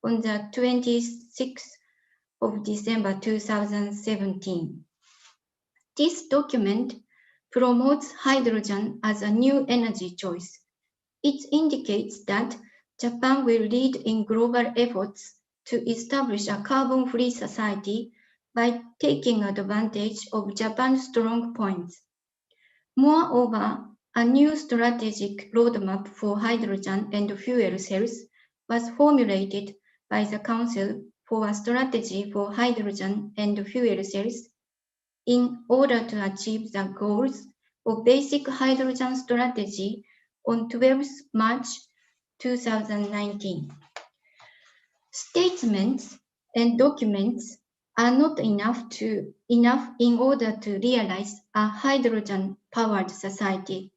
on the 26th of December 2017. This document promotes hydrogen as a new energy choice. It indicates that Japan will lead in global efforts to establish a carbon-free society by taking advantage of Japan's strong points. Moreover, a new strategic roadmap for hydrogen and fuel cells was formulated by the Council for a Strategy for Hydrogen and Fuel Cells in order to achieve the goals of Basic Hydrogen Strategy on 12 March 2019. Statements and documents are not enough in order to realize a hydrogen-powered society.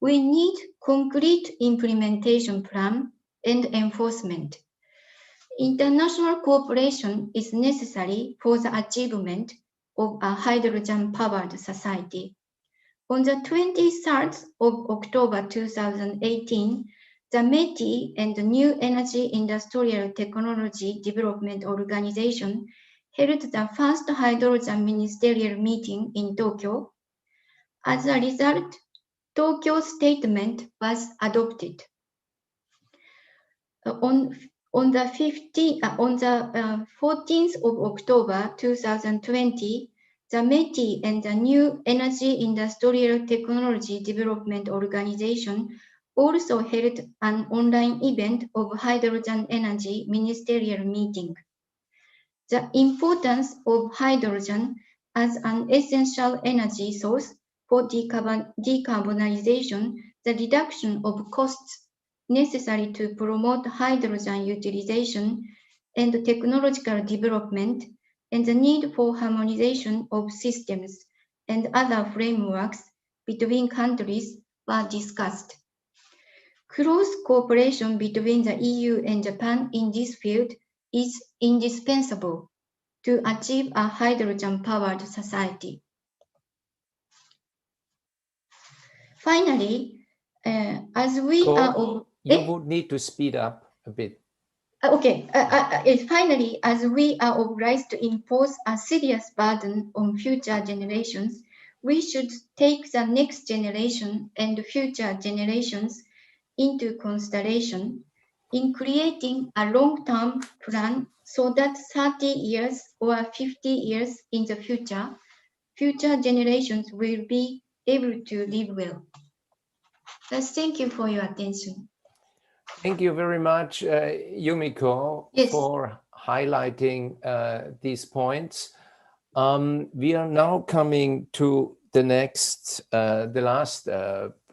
We need concrete implementation plan and enforcement. International cooperation is necessary for the achievement of a hydrogen-powered society. On the 23rd of October 2018, the METI and the New Energy Industrial Technology Development Organization held the first hydrogen ministerial meeting in Tokyo. As a result, Tokyo Statement was adopted. On the 14th of October 2020, the METI and the New Energy Industrial Technology Development Organization also held an online event of hydrogen energy ministerial meeting. The importance of hydrogen as an essential energy source for decarbonization, the reduction of costs necessary to promote hydrogen utilization and technological development, and the need for harmonization of systems and other frameworks between countries were discussed. Close cooperation between the EU and Japan in this field is indispensable to achieve a hydrogen-powered society. Finally, as we are... You would need to speed up a bit. Okay, finally, as we are obliged to impose a serious burden on future generations, we should take the next generation and future generations into consideration in creating a long-term plan so that 30 years or 50 years in the future generations will be able to live well. Thank you for your attention. Thank you very much, Yumiko, Yes. for highlighting these points. We are now coming to the next, the last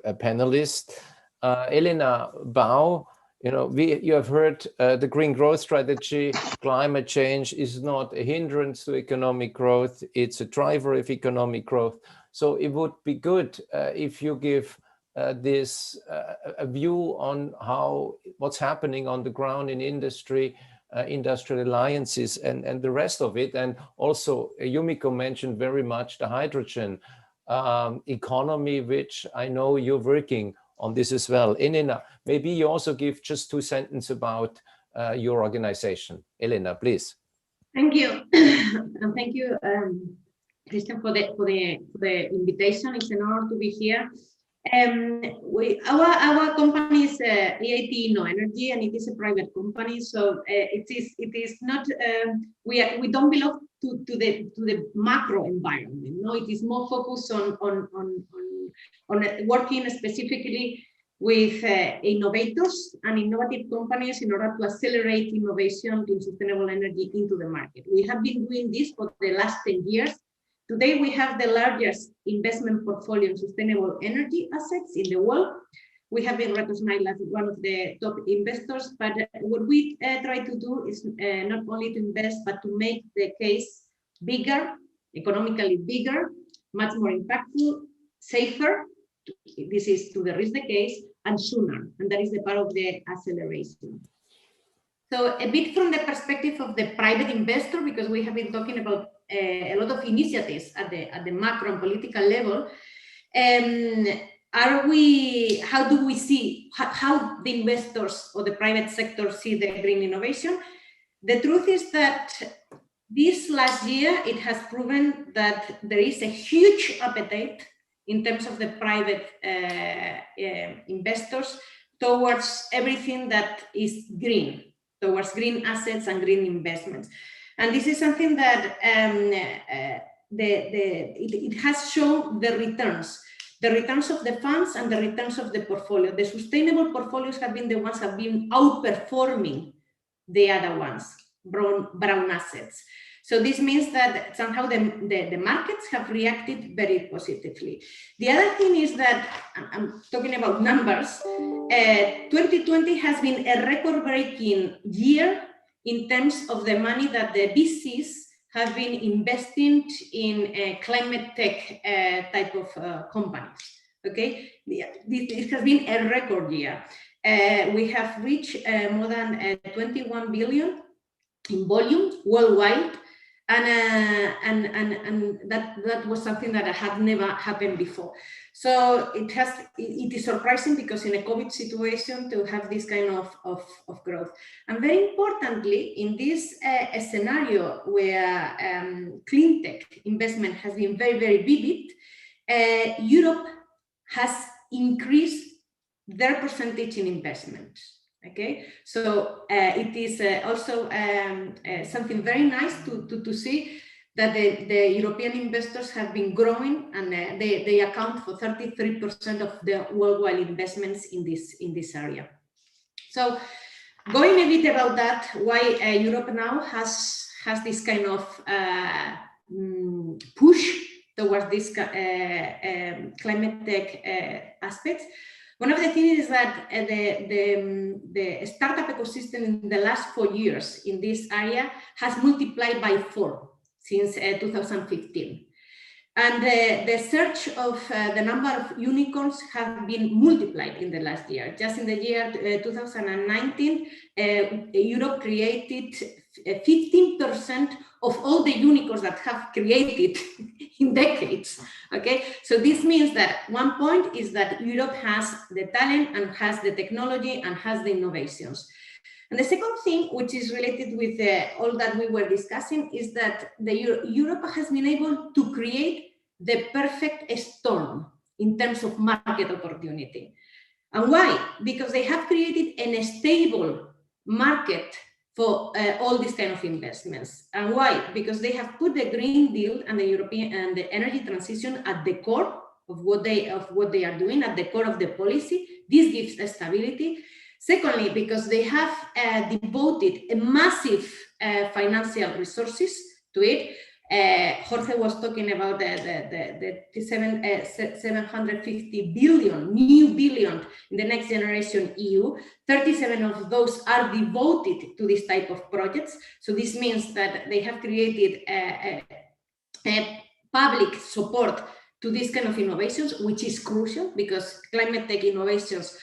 panelist, Elena Bao. You have heard the green growth strategy. Climate change is not a hindrance to economic growth. It's a driver of economic growth. So it would be good if you give this a view on what's happening on the ground in industry, industrial alliances, and the rest of it. And also, Yumiko mentioned very much the hydrogen economy, which I know you're working on this as well. Elena, maybe you also give just 2 sentences about your organization. Elena, please. Thank you, and thank you, Christian, for the invitation. It's an honor to be here. Our company is EIT No Energy, and it is a private company. So it is not we don't belong to the macro environment. No, it is more focused on working specifically with innovators and innovative companies in order to accelerate innovation in sustainable energy into the market. We have been doing this for the last 10 years. Today, we have the largest investment portfolio in sustainable energy assets in the world. We have been recognized as one of the top investors, but what we try to do is not only to invest, but to make the case bigger, economically bigger, much more impactful, safer. This is to de-risk the case, and sooner, and that is the part of the acceleration. So a bit from the perspective of the private investor, because we have been talking about a lot of initiatives at the macro and political level. How do we see how the investors or the private sector see the green innovation? The truth is that this last year, it has proven that there is a huge appetite in terms of the private investors towards everything that is green, towards green assets and green investments. And this is something that it has shown the returns of the funds and the returns of the portfolio. The sustainable portfolios have been the ones that have been outperforming the other ones, brown assets. So this means that somehow the markets have reacted very positively. The other thing is that, I'm talking about numbers, 2020 has been a record-breaking year in terms of the money that the VCs have been investing in climate tech type of companies. Okay, it has been a record year. We have reached more than 21 billion in volume worldwide, and that was something that had never happened before. So it is surprising, because in a COVID situation to have this kind of growth. And very importantly, in this scenario where clean tech investment has been very, very vivid, Europe has increased their percentage in investments. Okay, so it is also something very nice to see that the European investors have been growing, and they account for 33% of the worldwide investments in this area. So going a bit about that, why Europe now has this kind of push towards this climate tech aspects. One of the things is that the startup ecosystem in the last 4 years in this area has multiplied by 4 since 2015. And the search of the number of unicorns have been multiplied in the last year. Just in the year 2019, Europe created 15% of all the unicorns that have created in decades. Okay, so this means that one point is that Europe has the talent and has the technology and has the innovations. And the second thing, which is related with all that we were discussing, is that Europe has been able to create the perfect storm in terms of market opportunity. And why? Because they have created a stable market for all these kind of investments. And why? Because they have put the Green Deal and the European and the energy transition at the core of what they are doing, at the core of the policy. This gives stability. Secondly, because they have devoted a massive financial resources to it. Jorge was talking about the 750 billion, new billion in the Next Generation EU. 37 of those are devoted to this type of projects. So this means that they have created a public support to this kind of innovations, which is crucial because climate tech innovations,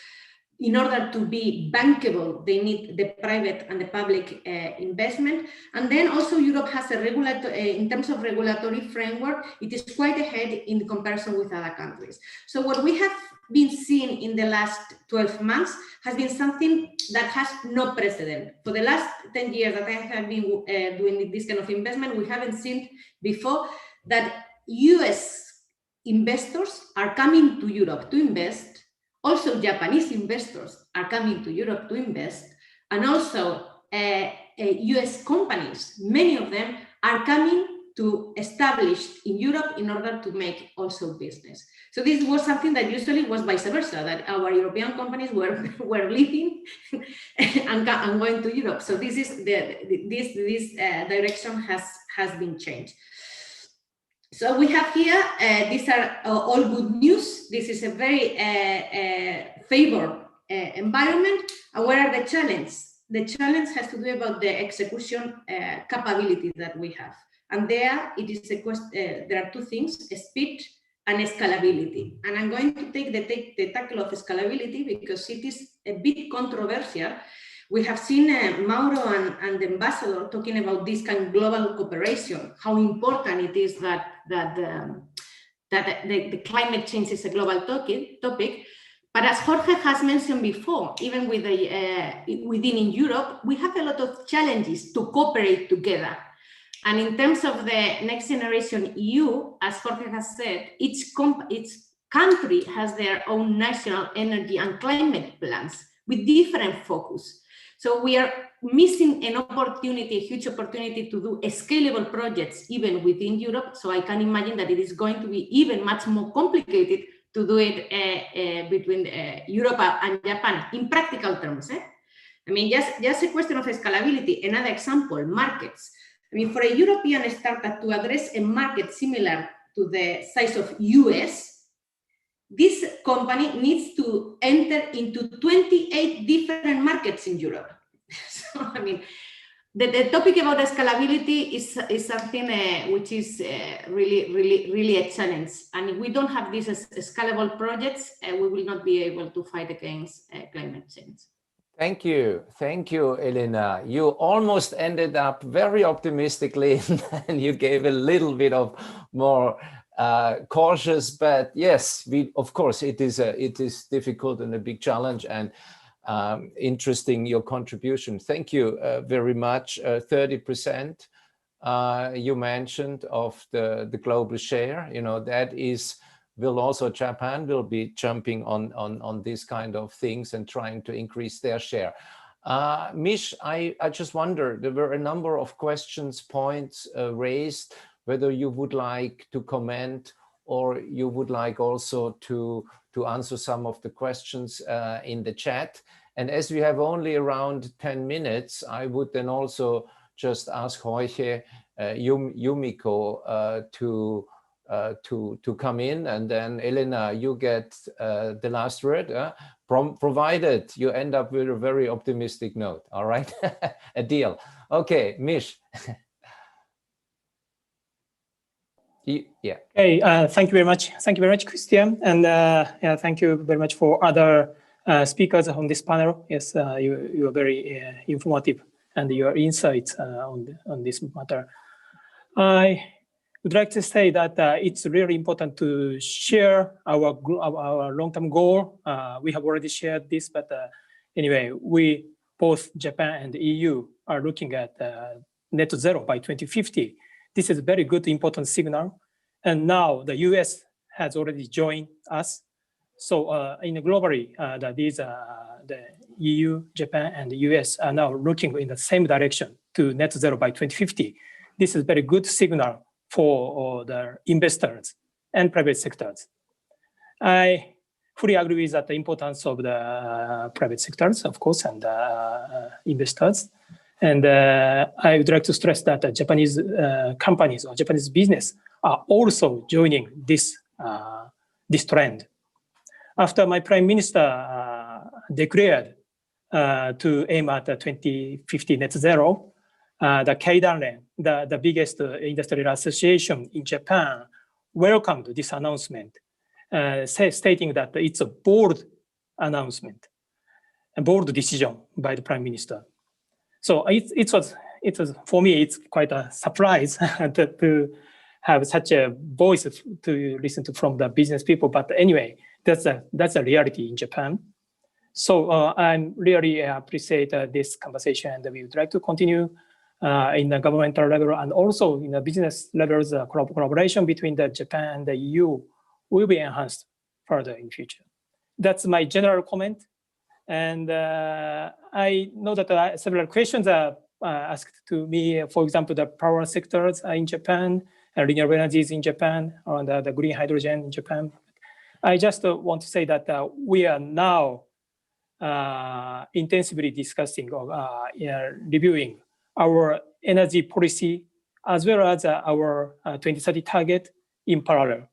in order to be bankable, they need the private and the public investment. And then also Europe has a in terms of regulatory framework, it is quite ahead in comparison with other countries. So what we have been seeing in the last 12 months has been something that has no precedent. For the last 10 years that I have been doing this kind of investment, we haven't seen before that US investors are coming to Europe to invest. Also, Japanese investors are coming to Europe to invest, and also US companies, many of them are coming to establish in Europe in order to make also business. So this was something that usually was vice versa, that our European companies were leaving and going to Europe. So this is this direction has been changed. So we have here, these are all good news. This is a very favored environment. And what are the challenges? The challenge has to do about the execution capability that we have. And there it is a question, there are two things, speed and scalability. And I'm going to take the tackle of scalability because it is a bit controversial. We have seen Mauro and the ambassador talking about this kind of global cooperation, how important it is that the climate change is a global topic. But as Jorge has mentioned before, even with within Europe, we have a lot of challenges to cooperate together. And in terms of the Next Generation EU, as Jorge has said, each country has their own national energy and climate plans with different focus. So we are missing an opportunity, a huge opportunity to do scalable projects even within Europe. So I can imagine that it is going to be even much more complicated to do it between Europe and Japan in practical terms. I mean, just a question of scalability. Another example, markets. I mean, for a European startup to address a market similar to the size of US, this company needs to enter into 28 different markets in Europe. So, I mean, the topic about scalability is something which is really a challenge. And if we don't have these scalable projects, we will not be able to fight against climate change. Thank you, Elena. You almost ended up very optimistically, and you gave a little bit of more cautious, but yes, of course, it is difficult and a big challenge, and interesting your contribution. Thank you very much. 30% you mentioned of the global share. You know, that will also Japan will be jumping on these kind of things and trying to increase their share. Mish, I just wonder, there were a number of points raised, whether you would like to comment or you would like also to answer some of the questions in the chat. And as we have only around 10 minutes, I would then also just ask Jorge, Yumiko to come in, and then Elena, you get the last word, provided you end up with a very optimistic note. All right, a deal. Okay, Mish. Yeah. Hey, thank you very much. Thank you very much, Christian, and yeah, thank you very much for other speakers on this panel. Yes, you are very informative, and your insights on this matter. I would like to say that it's really important to share our long-term goal. We have already shared this, but anyway, we both Japan and the EU are looking at net zero by 2050. This is a very good, important signal. And now the US has already joined us. So in globally, the EU, Japan, and the US are now looking in the same direction to net zero by 2050. This is a very good signal for the investors and private sectors. I fully agree with that the importance of the private sectors, of course, and investors. And I would like to stress that Japanese companies or Japanese business are also joining this trend. After my prime minister declared to aim at 2050 net zero, the Keidanren, the biggest industrial association in Japan, welcomed this announcement, stating that it's a bold announcement, a bold decision by the prime minister. So it was for me, it's quite a surprise to have such a voice to listen to from the business people. But anyway, that's a reality in Japan. So I really appreciate this conversation, and we would like to continue in the governmental level and also in the business levels. Collaboration between the Japan and the EU will be enhanced further in future. That's my general comment. And I know that several questions are asked to me, for example, the power sectors in Japan, renewable energies in Japan, or the green hydrogen in Japan. I just want to say that we are now intensively discussing or reviewing our energy policy as well as our 2030 target in parallel.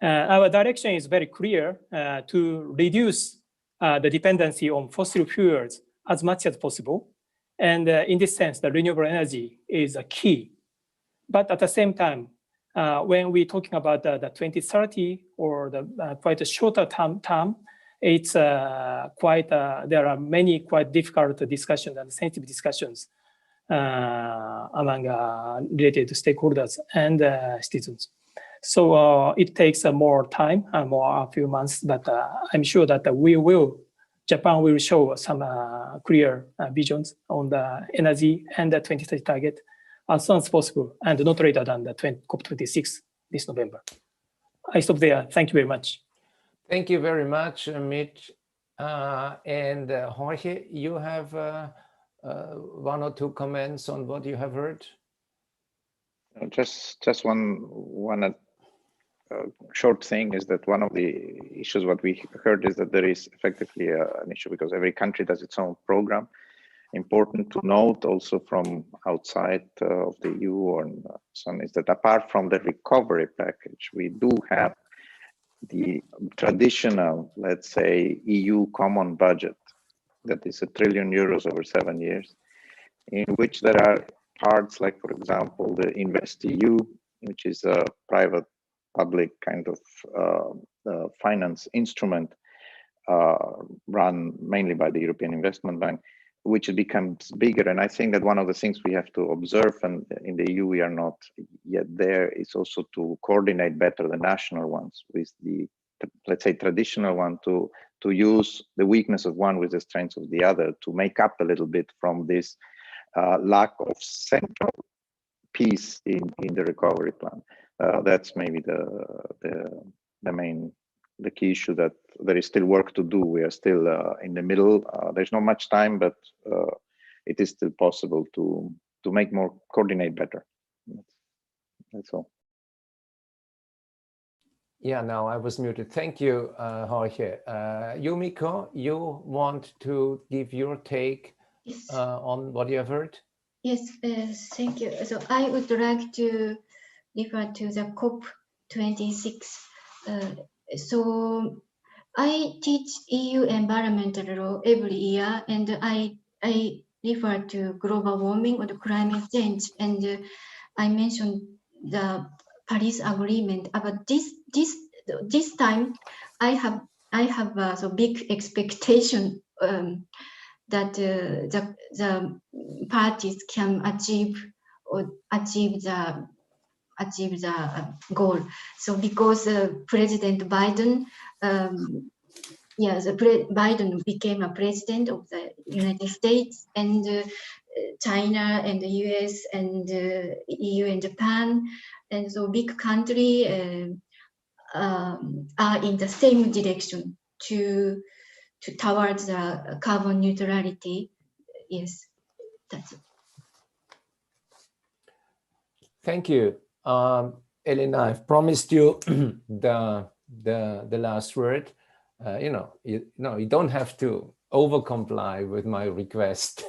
Our direction is very clear to reduce the dependency on fossil fuels as much as possible. And in this sense, the renewable energy is a key. But at the same time, when we're talking about the 2030 or the quite a shorter term, it's there are many quite difficult discussions and sensitive discussions among related stakeholders and citizens. So it takes more time, a few months, but I'm sure that Japan will show some clear visions on the energy and the 2030 target as soon as possible, and not later than the COP26 this November. I stop there. Thank you very much. Thank you very much, Mitch. And Jorge, you have one or two comments on what you have heard? Just one short thing is that one of the issues what we heard is that there is effectively an issue because every country does its own program. Important to note also from outside of the EU or some is that apart from the recovery package, we do have the traditional, let's say, EU common budget that is €1 trillion over 7 years, in which there are parts like, for example, the InvestEU, which is a private public kind of finance instrument run mainly by the European Investment Bank, which becomes bigger. And I think that one of the things we have to observe, and in the EU we are not yet there, is also to coordinate better the national ones with the, let's say, traditional one, to use the weakness of one with the strengths of the other, to make up a little bit from this lack of central piece in the recovery plan. That's maybe the key issue, that there is still work to do. We are still in the middle. There's not much time, but it is still possible to make more, coordinate better. That's all. Yeah, now I was muted. Thank you, Jorge. Yumiko, you want to give your take on what you have heard? Yes, thank you. So I would like to refer to the COP26. So I teach EU environmental law every year, and I refer to global warming or the climate change, and I mentioned the Paris Agreement. About this time, I have a big expectation that the parties can achieve the goal. So because President Biden, Biden became a president of the United States, and China and the US and EU and Japan, and so big country are in the same direction to towards carbon neutrality. Yes, that's it. Thank you. Elena, I've promised you the last word. You don't have to over comply with my request.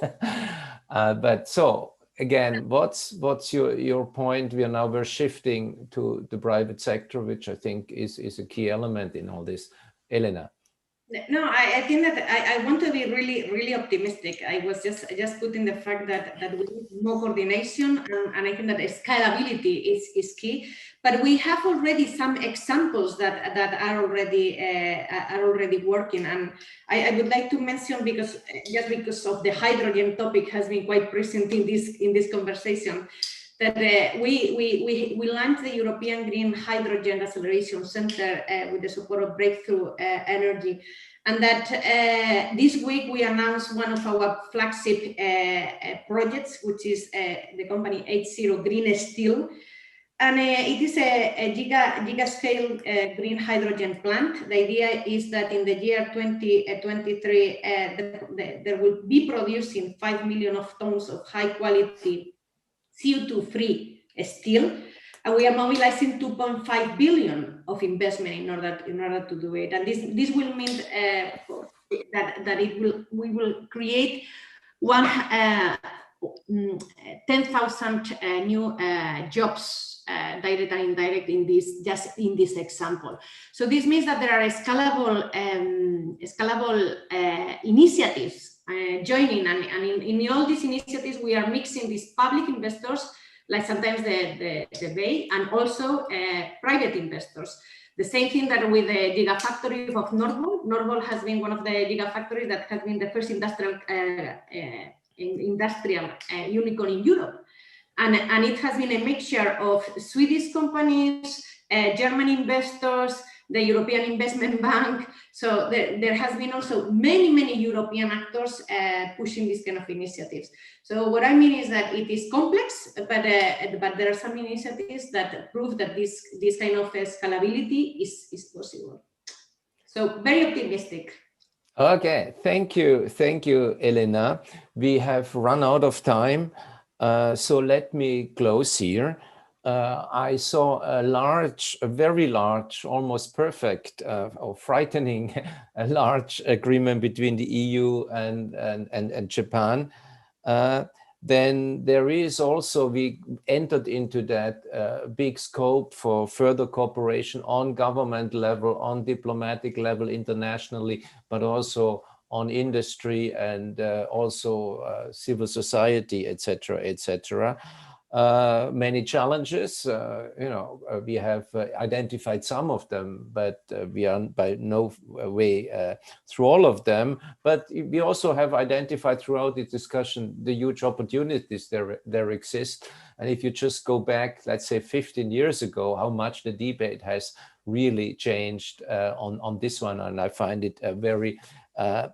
But so again, what's your point? We're shifting to the private sector, which I think is a key element in all this. Elena. No, I think that I want to be really optimistic. I was just putting the fact that we need more coordination, and I think that scalability is key. But we have already some examples that are already working, and I would like to mention, because of the hydrogen topic has been quite present in this conversation, that we launched the European Green Hydrogen Acceleration Center with the support of Breakthrough Energy. And that this week we announced one of our flagship projects, which is the company H0 Green Steel. And it is a giga scale green hydrogen plant. The idea is that in the year 2023, there will be producing 5 million of tons of high quality CO2-free steel, and we are mobilizing 2.5 billion of investment in order to do it. And this will mean that we will create 10,000 new jobs, direct and indirect, in this example. So this means that there are scalable initiatives joining, and in all these initiatives we are mixing these public investors, like sometimes the Bay, and also private investors. The same thing that with the gigafactory of Northvolt. Northvolt has been one of the gigafactories that has been the first industrial unicorn in Europe. And it has been a mixture of Swedish companies, German investors, the European Investment Bank. So there has been also many European actors pushing these kind of initiatives. So what I mean is that it is complex, but there are some initiatives that prove that this kind of scalability is possible. So very optimistic. Okay, thank you, Elena. We have run out of time, so let me close here. I saw a very large, almost perfect, or frightening, a large agreement between the EU and Japan. Then there is also, we entered into that big scope for further cooperation on government level, on diplomatic level internationally, but also on industry and also civil society, etc., etc. Many challenges, we have identified some of them, but we are by no way through all of them. But we also have identified throughout the discussion the huge opportunities there exist. And if you just go back, let's say 15 years ago, how much the debate has really changed on this one, and I find it very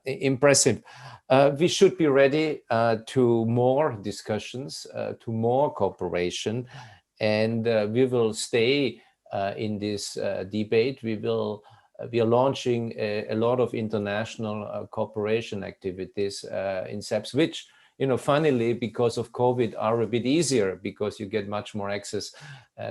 impressive. We should be ready to more discussions, to more cooperation, and we will stay in this debate. We are launching a lot of international cooperation activities in SEPS, which, funnily, because of COVID, are a bit easier because you get much more access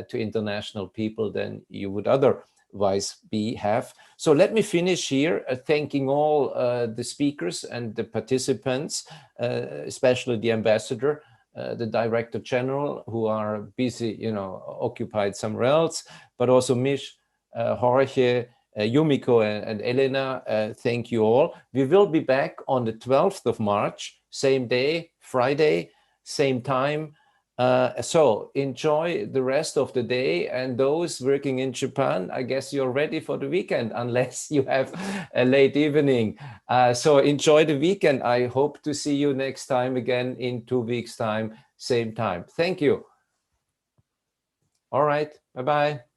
to international people than you would otherwise have. So let me finish here, thanking all the speakers and the participants, especially the ambassador, the Director General, who are busy, occupied somewhere else, but also Mish, Jorge, Yumiko and Elena, thank you all. We will be back on the 12th of March, same day, Friday, same time. So enjoy the rest of the day, and those working in Japan, I guess you're ready for the weekend, unless you have a late evening. So enjoy the weekend. I hope to see you next time again in 2 weeks' time, same time. Thank you. All right, bye-bye.